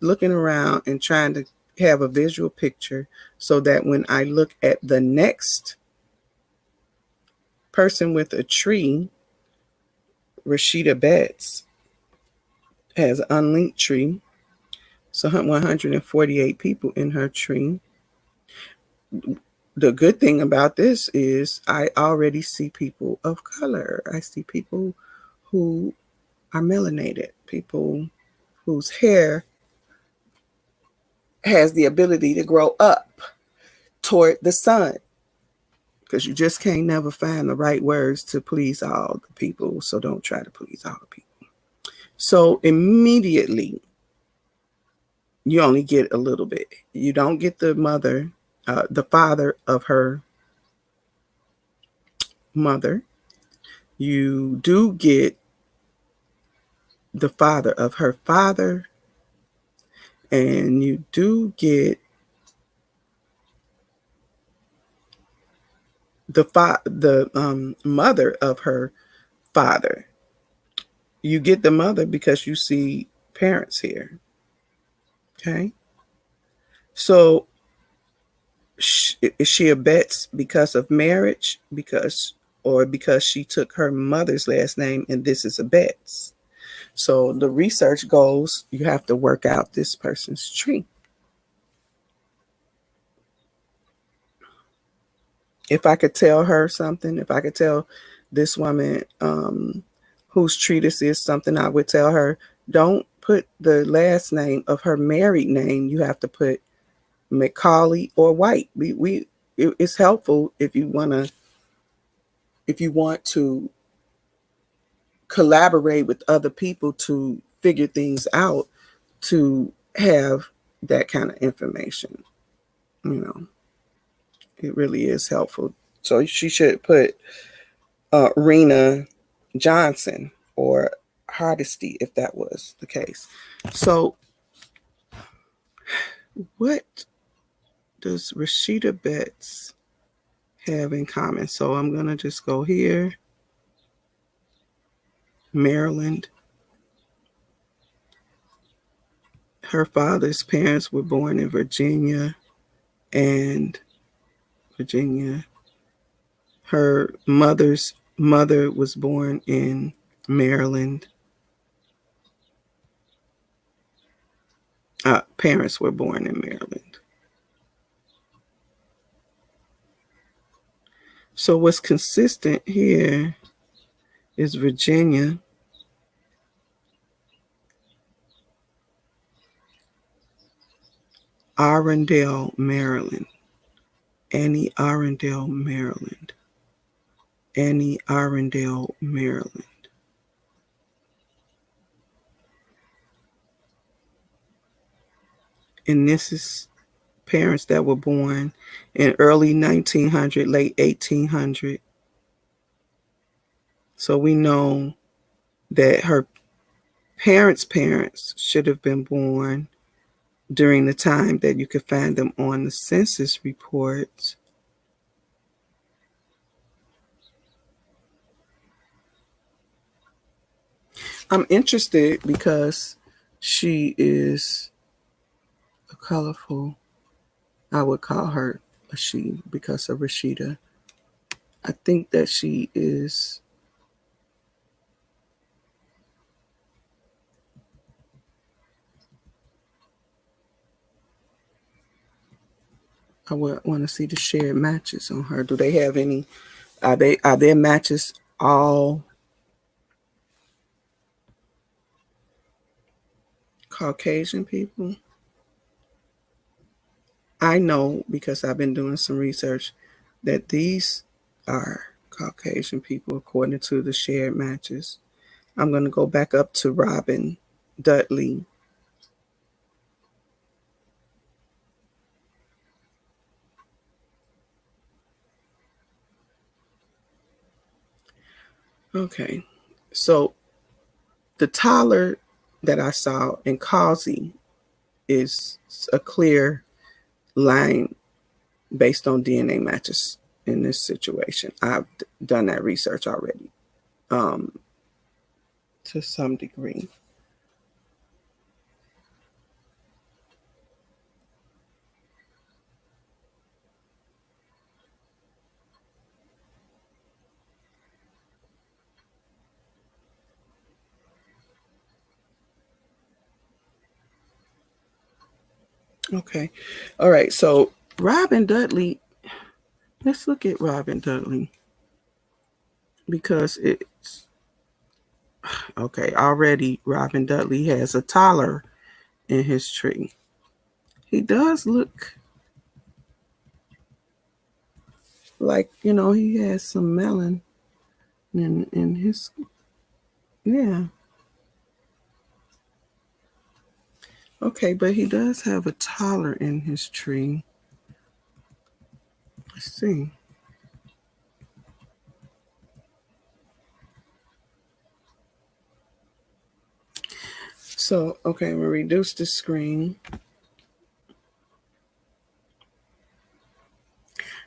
looking around and trying to have a visual picture so that when I look at the next person with a tree, Rashida Betts has an unlinked tree. So 148 people in her tree. The good thing about this is I already see people of color. I see people who are melanated, people whose hair has the ability to grow up toward the sun. Because you just can't never find the right words to please all the people. So don't try to please all the people. So immediately, you only get a little bit. You don't get the father of her mother. You do get the father of her father. And you do get the mother of her father. You get the mother because you see parents here. Okay. So is she a Betts because of marriage? Or because she took her mother's last name and this is a Betts? So the research goes, you have to work out this person's tree. If I could tell her something, if I could tell this woman whose tree this is something, I would tell her, don't put the last name of her married name. You have to put McCauley or White. It's helpful if you want to collaborate with other people to figure things out, to have that kind of information. It really is helpful. So she should put Rena Johnson or Hardesty if that was the case. So what does Rashida Betts have in common? So I'm going to just go here. Maryland. Her father's parents were born in Virginia. Her mother's mother was born in Maryland. Parents were born in Maryland. So what's consistent here is Virginia. Arundel, Maryland. Annie Arundel, Maryland. Annie Arundel, Maryland. And this is parents that were born in early 1900, late 1800. So we know that her parents' should have been born during the time that you could find them on the census reports. I'm interested because she is a colorful, I would call her a she because of Rashida. I think that she is I would want to see the shared matches on her. Do they have any? Are their matches all Caucasian people? I know because I've been doing some research that these are Caucasian people according to the shared matches. I'm going to go back up to Robin Dudley. Okay, so the Tyler that I saw in Causey is a clear line based on DNA matches in this situation. I've done that research already to some degree. Okay. All right. So Robin Dudley, let's look at Robin Dudley because it's okay. Already, Robin Dudley has a Tyler in his tree. He does look like, he has some melon in his, yeah. Okay, but he does have a Tyler in his tree. Let's see. So, okay, I'm going to reduce the screen.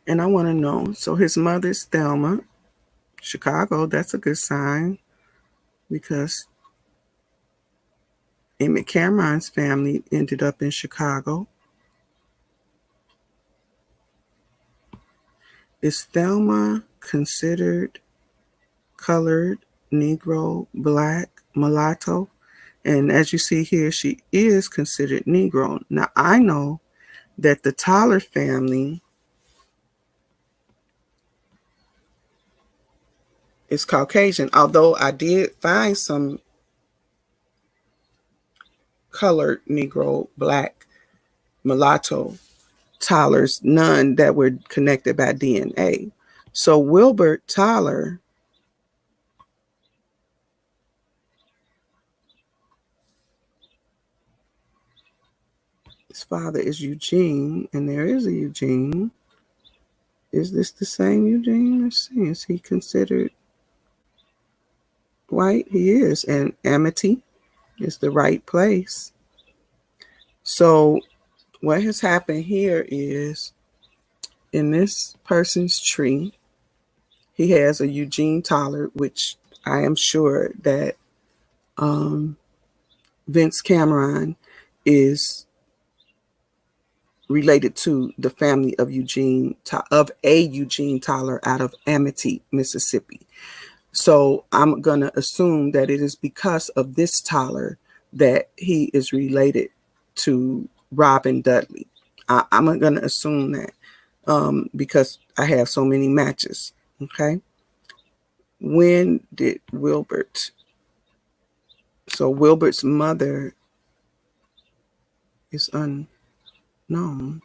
And I want to know, so his mother's Thelma, Chicago, that's a good sign because Emmett Cameron's family ended up in Chicago. Is Thelma considered colored, Negro, black, mulatto? And as you see here, she is considered Negro. Now, I know that the Tyler family is Caucasian, although I did find some colored Negro, black, mulatto Tylers, none that were connected by DNA. So Wilbert Tyler, his father is Eugene, and there is a Eugene. Is this the same Eugene? Let's see. Is he considered white? He is. And Amity is the right place. So what has happened here is in this person's tree, he has a Eugene Tyler, which I am sure that Vince Cameron is related to the family of a Eugene Tyler out of Amity, Mississippi. So I'm going to assume that it is because of this Tyler that he is related to Robin Dudley. I'm going to assume that because I have so many matches. Okay. When did Wilbert? So Wilbert's mother is unknown.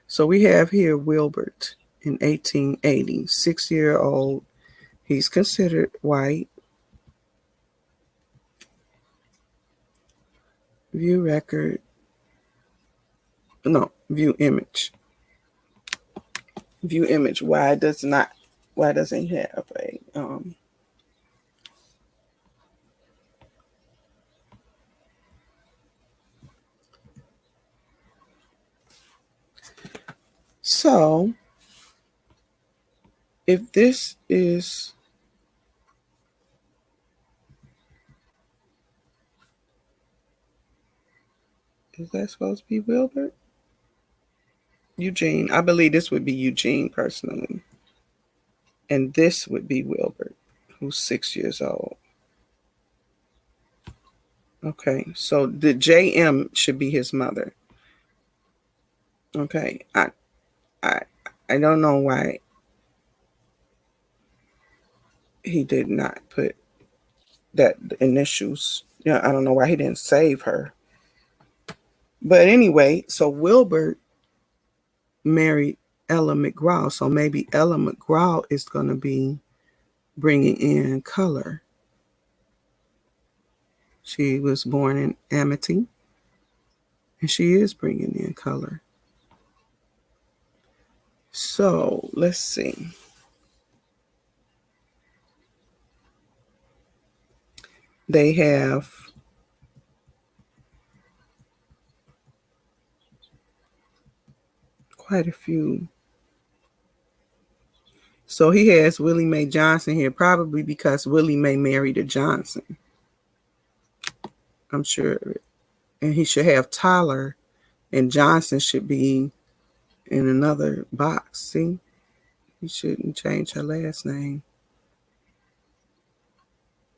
So we have here Wilbert in 1880, 6-year-old. He's considered white. View record. No, view image. View image. Why doesn't he have a so if this is that supposed to be Wilbert? Eugene. I believe this would be Eugene personally. And this would be Wilbert, who's 6 years old. Okay, so the JM should be his mother. Okay, I I don't know why he did not put that initials. Yeah, I don't know why he didn't save her. But anyway, so Wilbert married Ella McGraw. So maybe Ella McGraw is going to be bringing in color. She was born in Amity, and she is bringing in color. So let's see. They have quite a few. So he has Willie Mae Johnson here, probably because Willie Mae married a Johnson. I'm sure. And he should have Tyler, and Johnson should be in another box. See? He shouldn't change her last name.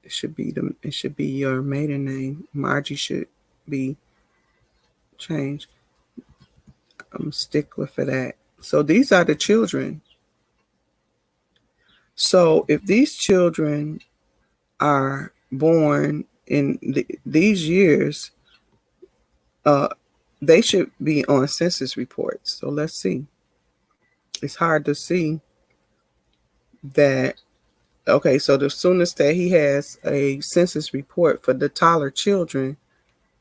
It should be your maiden name. Margie should be changed. I'm a stickler for that. So these are the children. So if these children are born in these years, they should be on census reports. So let's see. It's hard to see that. Okay, so the soonest that he has a census report for the Tyler children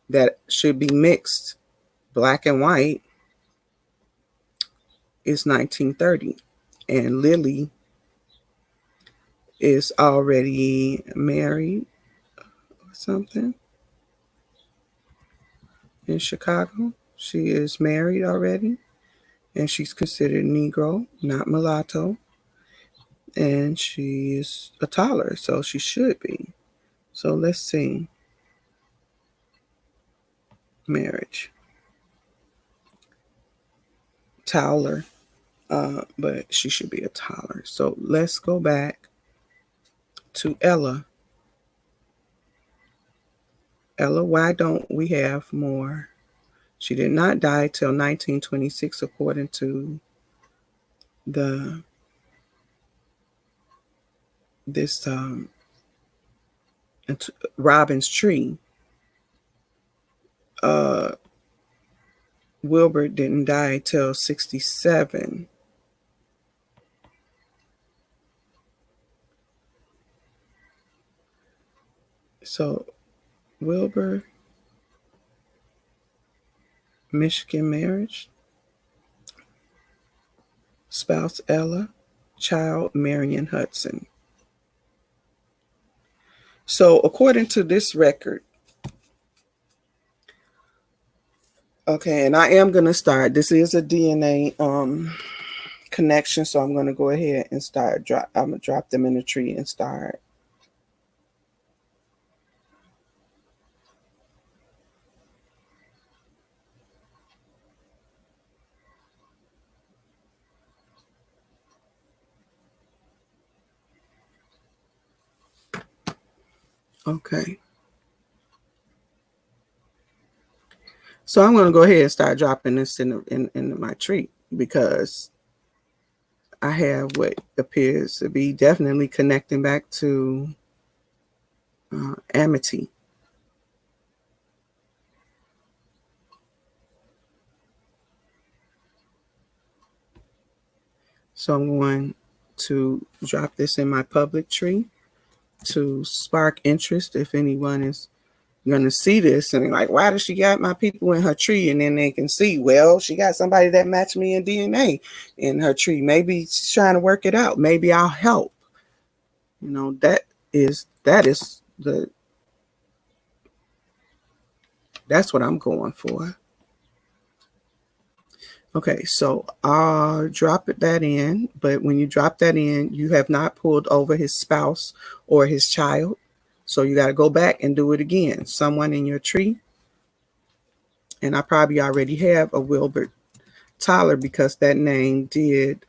that should be mixed black and white is 1930. And Lily is already married or something in Chicago. She is married already, and she's considered Negro, not mulatto. And she is a Tyler, so she should be. So let's see. Marriage. Tyler. But she should be a Tyler. So let's go back to Ella. Ella, why don't we have more? She did not die till 1926, according to the this Robin's tree. Wilbert didn't die till 67. So Wilbur, Michigan marriage, spouse Ella, child Marion Hudson. So according to this record, okay, and I am going to start. This is a DNA connection, so I'm going to go ahead and start. I'm going to drop them in the tree and start. Okay. So I'm going to go ahead and start dropping this in my tree because I have what appears to be definitely connecting back to Amity. So I'm going to drop this in my public tree to spark interest if anyone is going to see this and like, why does she got my people in her tree? And then they can see, well, she got somebody that matched me in DNA in her tree. Maybe she's trying to work it out. Maybe I'll help. You know, that's what I'm going for. Okay, so I'll drop that in, but when you drop that in, you have not pulled over his spouse or his child. So you got to go back and do it again. Someone in your tree. And I probably already have a Wilbert Tyler because that name did,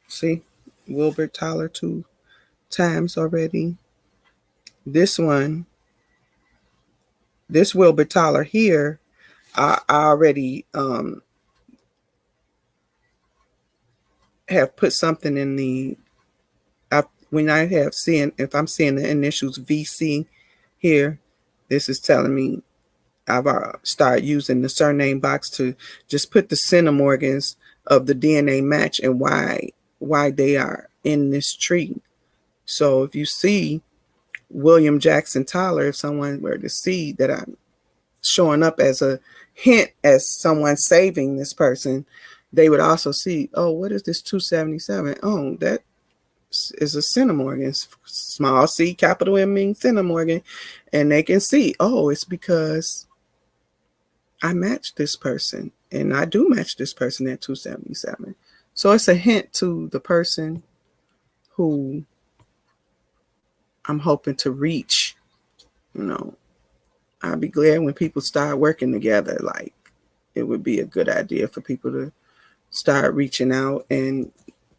see, Wilbert Tyler 2 times already. This one, this Wilbert Tyler here, I already have put something in the, when I have seen, if I'm seeing the initials VC here, this is telling me I've started using the surname box to just put the centimorgans of the DNA match and why they are in this tree. So if you see William Jackson Tyler, if someone were to see that I'm showing up as a hint as someone saving this person, they would also see, oh, what is this 277? Oh, that is a centimorgan, small c, capital M means centimorgan. And they can see, oh, it's because I matched this person, and I do match this person at 277. So it's a hint to the person who I'm hoping to reach. You know, I'd be glad when people start working together. Like, it would be a good idea for people to start reaching out and,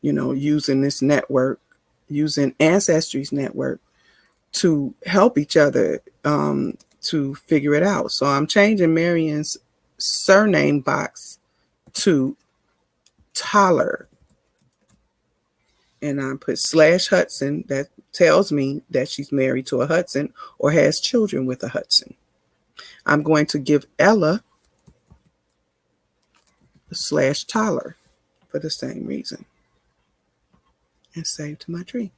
using this network, using Ancestry's network to help each other to figure it out. So I'm changing Marion's surname box to Toller. And I put /Hudson. That tells me that she's married to a Hudson or has children with a Hudson. I'm going to give Ella a /Toller for the same reason and save to my tree.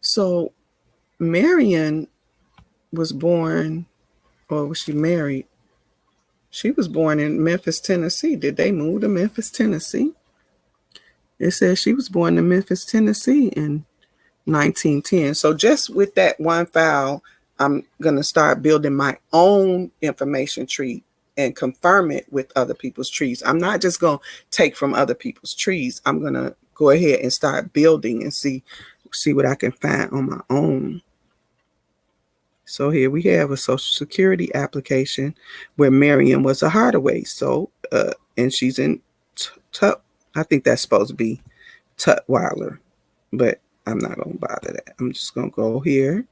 So Marion was born, or was she married? She was born in Memphis, Tennessee. Did they move to Memphis, Tennessee? It says she was born in Memphis, Tennessee in 1910. So just with that one file, I'm going to start building my own information tree and confirm it with other people's trees. I'm not just going to take from other people's trees. I'm going to go ahead and start building and see what I can find on my own. So here we have a Social Security application where Marion was a Hardaway. So, and she's in I think that's supposed to be Tutwiler, but I'm not going to bother that. I'm just going to go here.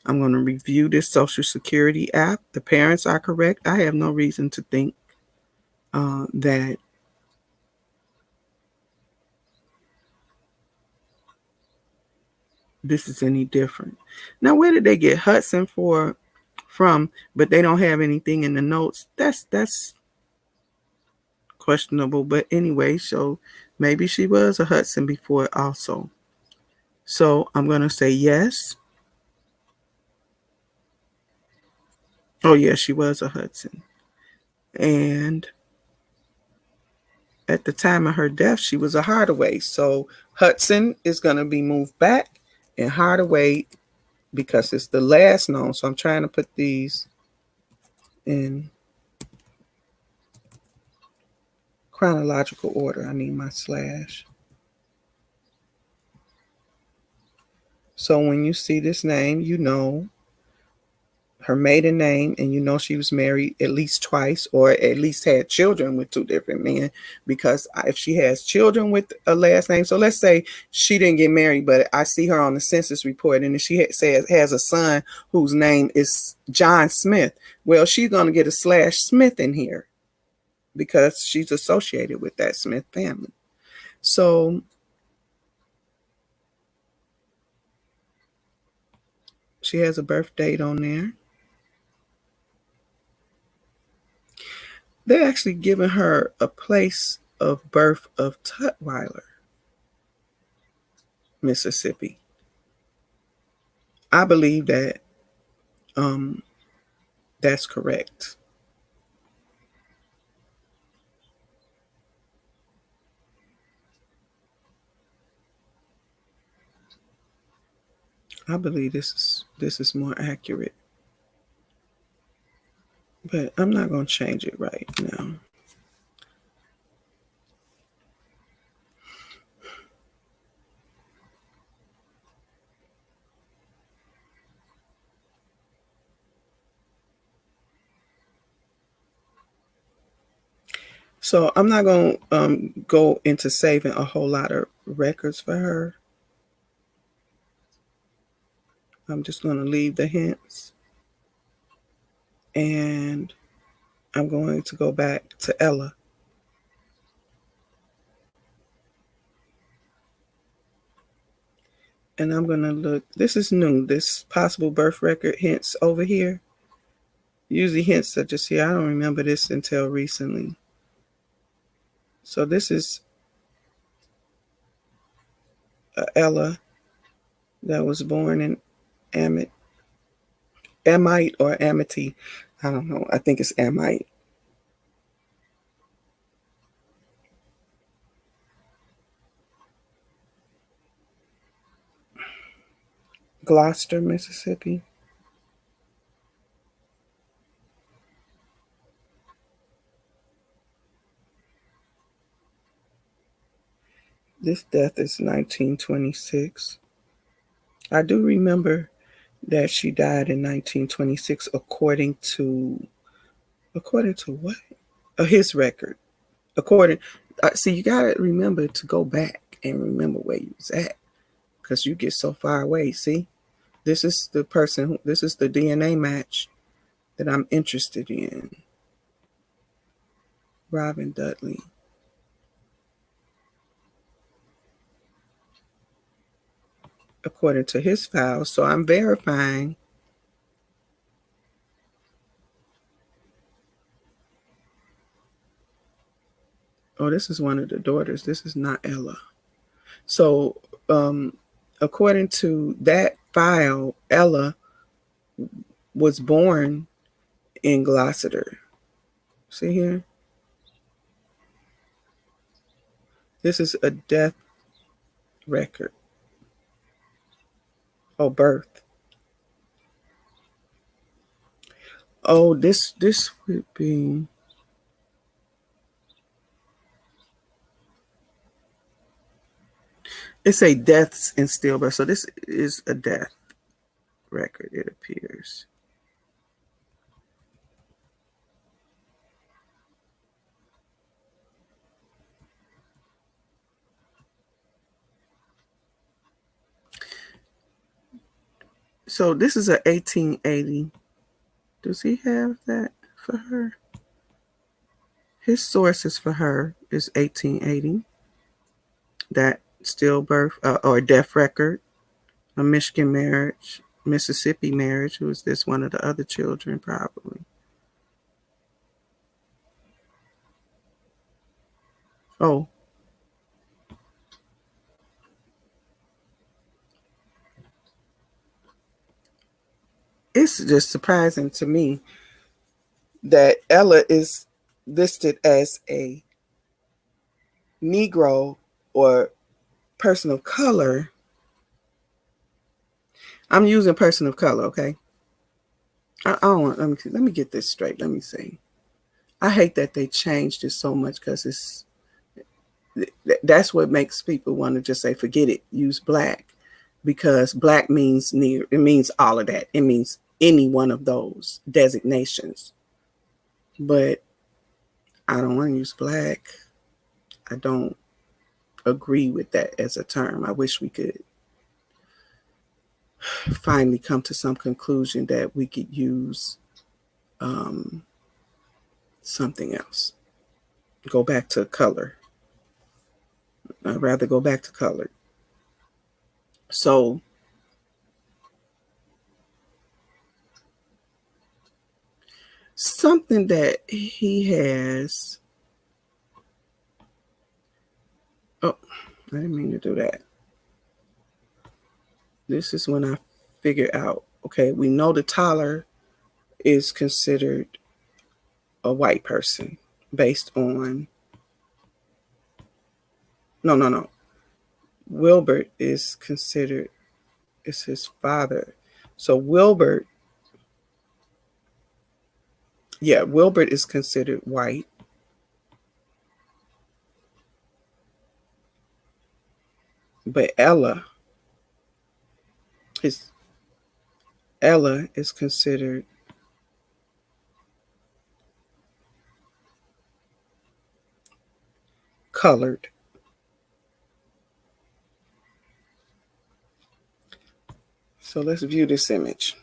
I'm going to review this Social Security app. The parents are correct. I have no reason to think that this is any different. Now, where did they get Hudson from? But they don't have anything in the notes. That's questionable. But anyway, so maybe she was a Hudson before also. So I'm going to say yes. Oh, yeah, she was a Hudson. And at the time of her death, she was a Hardaway. So Hudson is going to be moved back, and Hardaway, because it's the last known. So I'm trying to put these in chronological order. I need my /. So when you see this name, you know her maiden name, and you know she was married at least twice, or at least had children with two different men. Because if she has children with a last name, so let's say she didn't get married, but I see her on the census report, and she has a son whose name is John Smith. Well, she's going to get a /Smith in here because she's associated with that Smith family. So she has a birth date on there. They're actually giving her a place of birth of Tutwiler, Mississippi. I believe that that's correct. I believe this is more accurate. But I'm not going to change it right now. So I'm not going to go into saving a whole lot of records for her. I'm just going to leave the hints. And I'm going to go back to Ella. And I'm going to look. This is new. This possible birth record hints over here. Usually hints are just here. I don't remember this until recently. So this is Ella that was born in Amite or Amity. I don't know. I think it's Amite. Gloucester, Mississippi. This death is 1926. I do remember that she died in 1926 according to what? His record. According see, you got to remember to go back and remember where you was at because you get so far away. See, this is the person. This is the DNA match that I'm interested in. Robin Dudley. According to his file. So I'm verifying. Oh, this is one of the daughters. This is not Ella. So, according to that file, Ella was born in Gloucester. See here? This is a death record. Oh, birth. Oh, this would be. It's a deaths in stillbirth. So this is a death record, it appears. So this is a 1880. Does he have that for her? His sources for her is 1880. That stillbirth or death record, a Michigan marriage, Mississippi marriage. Who is this? One of the other children, probably. Oh, it's just surprising to me that Ella is listed as a Negro or person of color. I'm using person of color, okay? I don't want. Let me get this straight. Let me see. I hate that they changed it so much because that's what makes people want to just say forget it. Use black because black means near. It means all of that. It means any one of those designations. But I don't want to use black. I don't agree with that as a term. I wish we could finally come to some conclusion that we could use something else. Go back to color. I'd rather go back to color. So something that he has. Oh, I didn't mean to do that. This is when I figure out, okay, we know the Tyler is considered a white person based on, no. Wilbert is considered, is his father. So Wilbert is considered white. But his Ella is considered colored. So let's view this image.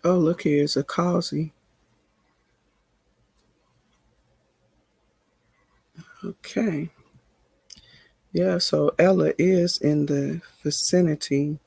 Oh, look here, it's a causey. Okay. Yeah, so Ella is in the vicinity.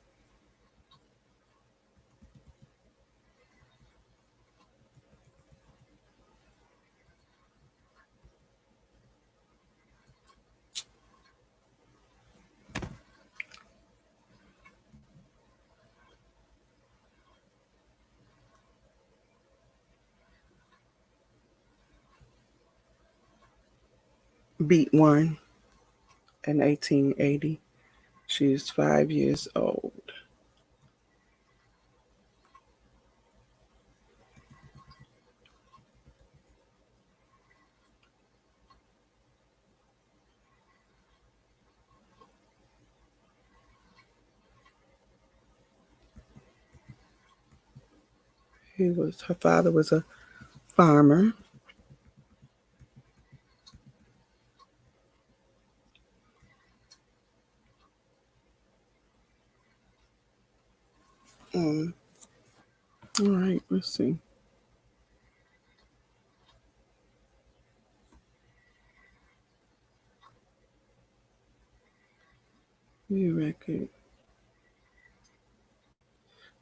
Beat one in 1880. She is 5 years old. Her father was a farmer. All right, let's see. New record.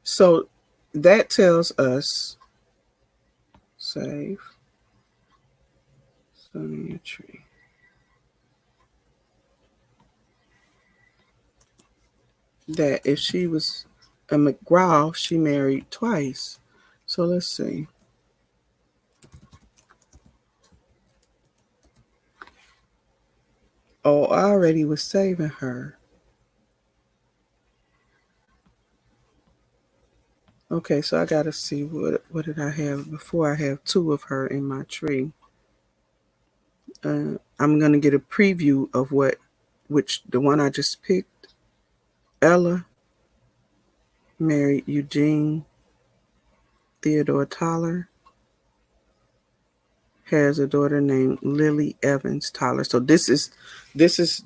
So that tells us, save, Sonia Tree, that if she was a McGraw, she married twice. So let's see. Oh, I already was saving her. Okay, so I gotta see what did I have before. I have two of her in my tree. I'm gonna get a preview of which the one I just picked. Ella married Eugene Theodore Tyler. Has a daughter named Lily Evans Tyler. So this is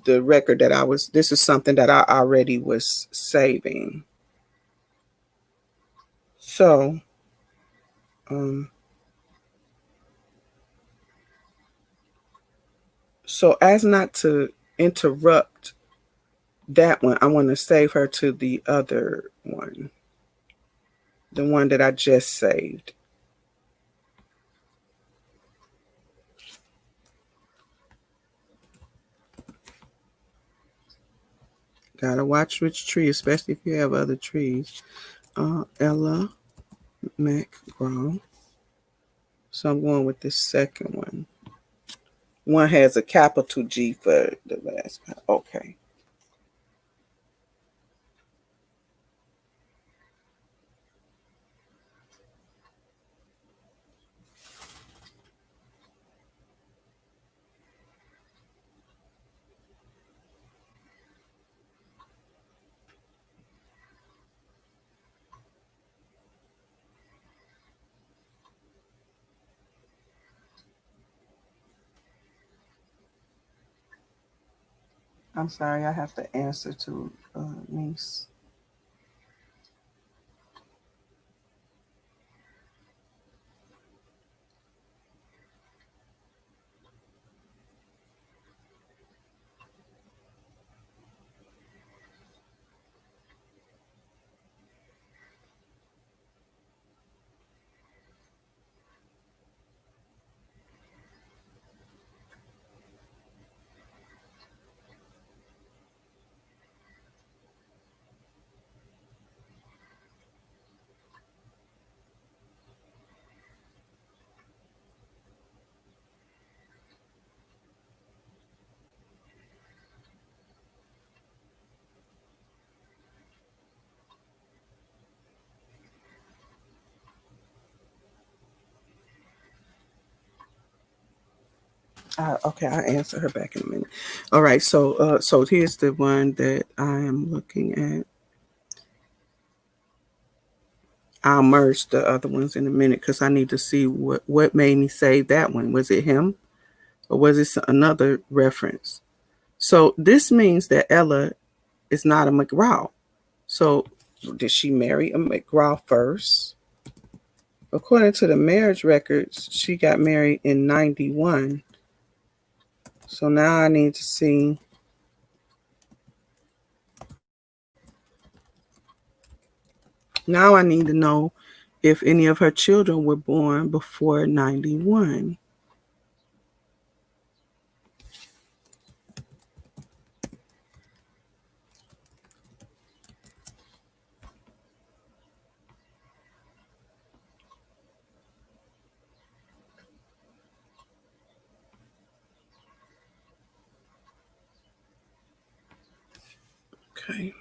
the record that this is something that I already was saving. So um so as not to interrupt that one, I want to save her to the other one. The one that I just saved. Gotta watch which tree, especially if you have other trees. Ella McGraw. So I'm going with this second one. One has a capital G for the last. Okay. I'm sorry, I have to answer to niece. Okay, I'll answer her back in a minute. All right, so here's the one that I am looking at. I'll merge the other ones in a minute because I need to see what made me save that one. Was it him or was it another reference? So this means that Ella is not a McGraw. So did she marry a McGraw first? according to the marriage records, she got married in 91. So now I need to see. Now I need to know if any of her children were born before 91. Okay.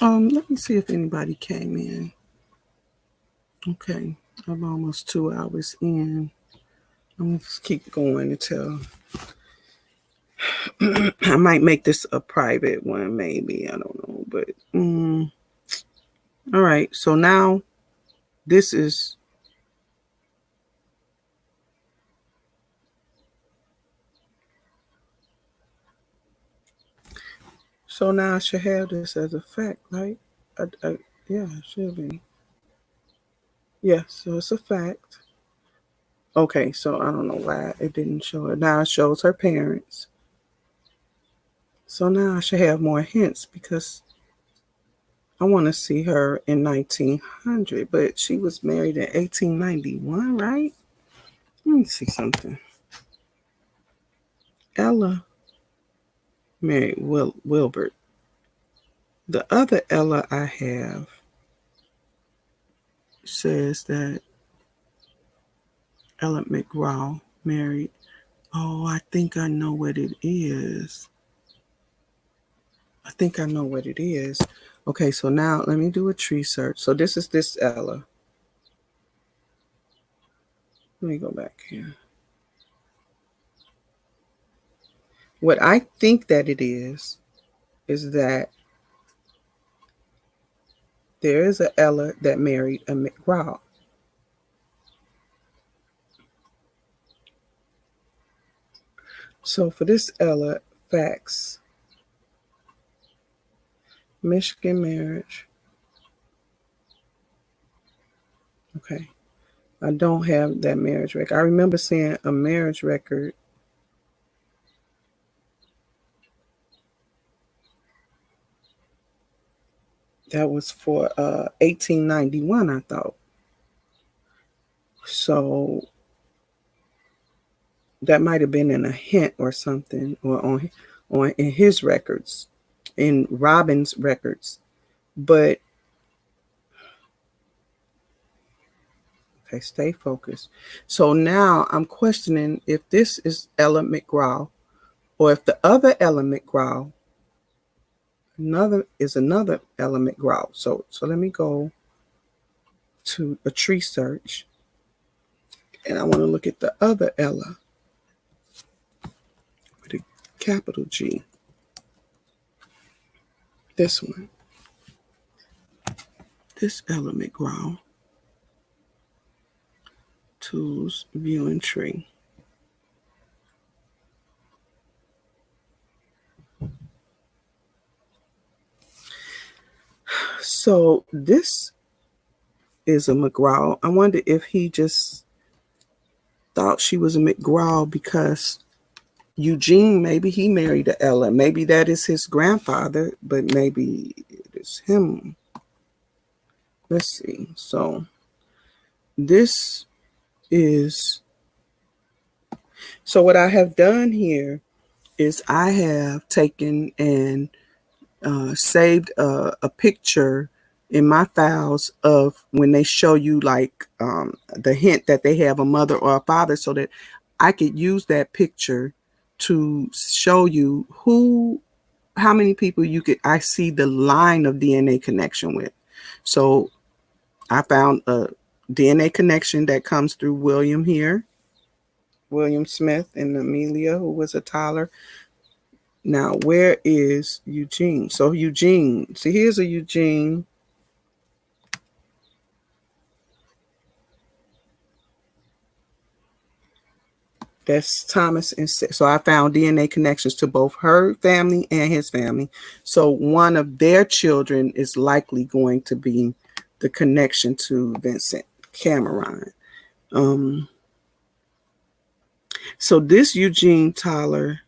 Let me see if anybody came in. Okay, I'm almost 2 hours in. I'm gonna just keep going until I might make this a private one, maybe. I don't know, but all right. So now this is. So now I should have this as a fact, right? Yeah, it should be. Yeah, so it's a fact. Okay, so I don't know why it didn't show it. Now it shows her parents. So now I should have more hints because I want to see her in 1900, but she was married in 1891, right? Let me see something. Ella married Wilbert. The other Ella I have says that Ella McGraw married. Oh, I think I know what it is. I think I know what it is. Okay, so now let me do a tree search. So this is this Ella. Let me go back here. What I think that it is that there is a Ella that married a McGraw. So for this Ella, facts, Michigan marriage. Okay. I don't have that marriage record. I remember seeing a marriage record. That was for 1891, I thought. So that might have been in a hint or something, or on in his records, in Robin's records. But okay, stay focused. So now I'm questioning if this is Ella McGraw or if the other Ella McGraw another Ella McGraw. So let me go to a tree search, and I want to look at the other Ella with a capital G. This one. This Ella McGraw. Tools, viewing tree. So this is a McGraw. I wonder if he just thought she was a McGraw because Eugene, maybe he married a Ella. Maybe that is his grandfather, but maybe it is him. Let's see. So this is, so what I have done here is I have taken and saved a picture in my files of when they show you like the hint that they have a mother or a father, so that I could use that picture to show you how many people I see the line of DNA connection with. So I found a DNA connection that comes through William here, William Smith and Amelia, who was a Tyler. Now, where is Eugene? So Eugene, see, here's a Eugene. That's Thomas and so I found DNA connections to both her family and his family. So one of their children is likely going to be the connection to Vincent Cameron. So this Eugene Tyler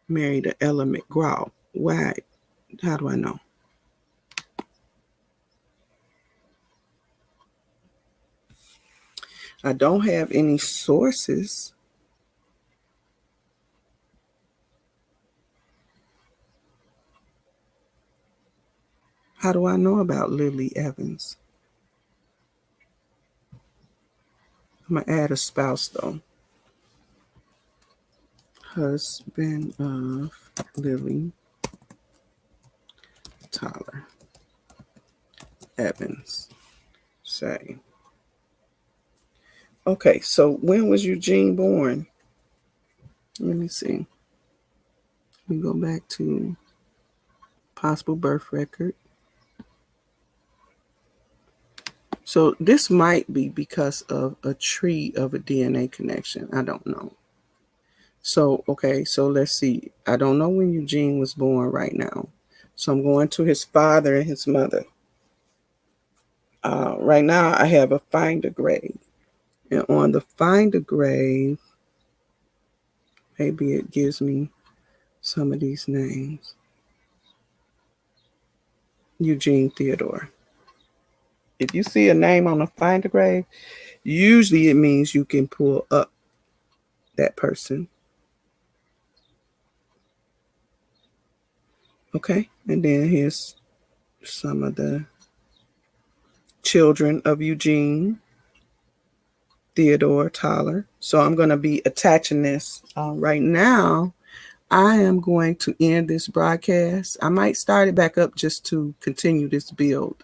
married a Ella McGraw. Why? How do I know? I don't have any sources. How do I know about Lily Evans? I'm going to add a spouse though. Husband of Lily Tyler Evans. Say. Okay, so when was Eugene born? Let me see. Let me go back to possible birth record. So this might be because of a tree of a DNA connection. I don't know. So, okay, so let's see. I don't know when Eugene was born right now. So I'm going to his father and his mother. Right now I have a find a grave. And on the find a grave, maybe it gives me some of these names. Eugene Theodore. If you see a name on a find a grave, usually it means you can pull up that person. Okay, and then here's some of the children of Eugene Theodore Tyler. So I'm going to be attaching this right now. I am going to end this broadcast. I might start it back up just to continue this build.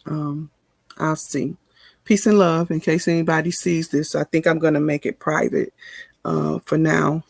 I'll see. Peace and love. In case anybody sees this, I think I'm going to make it private for now.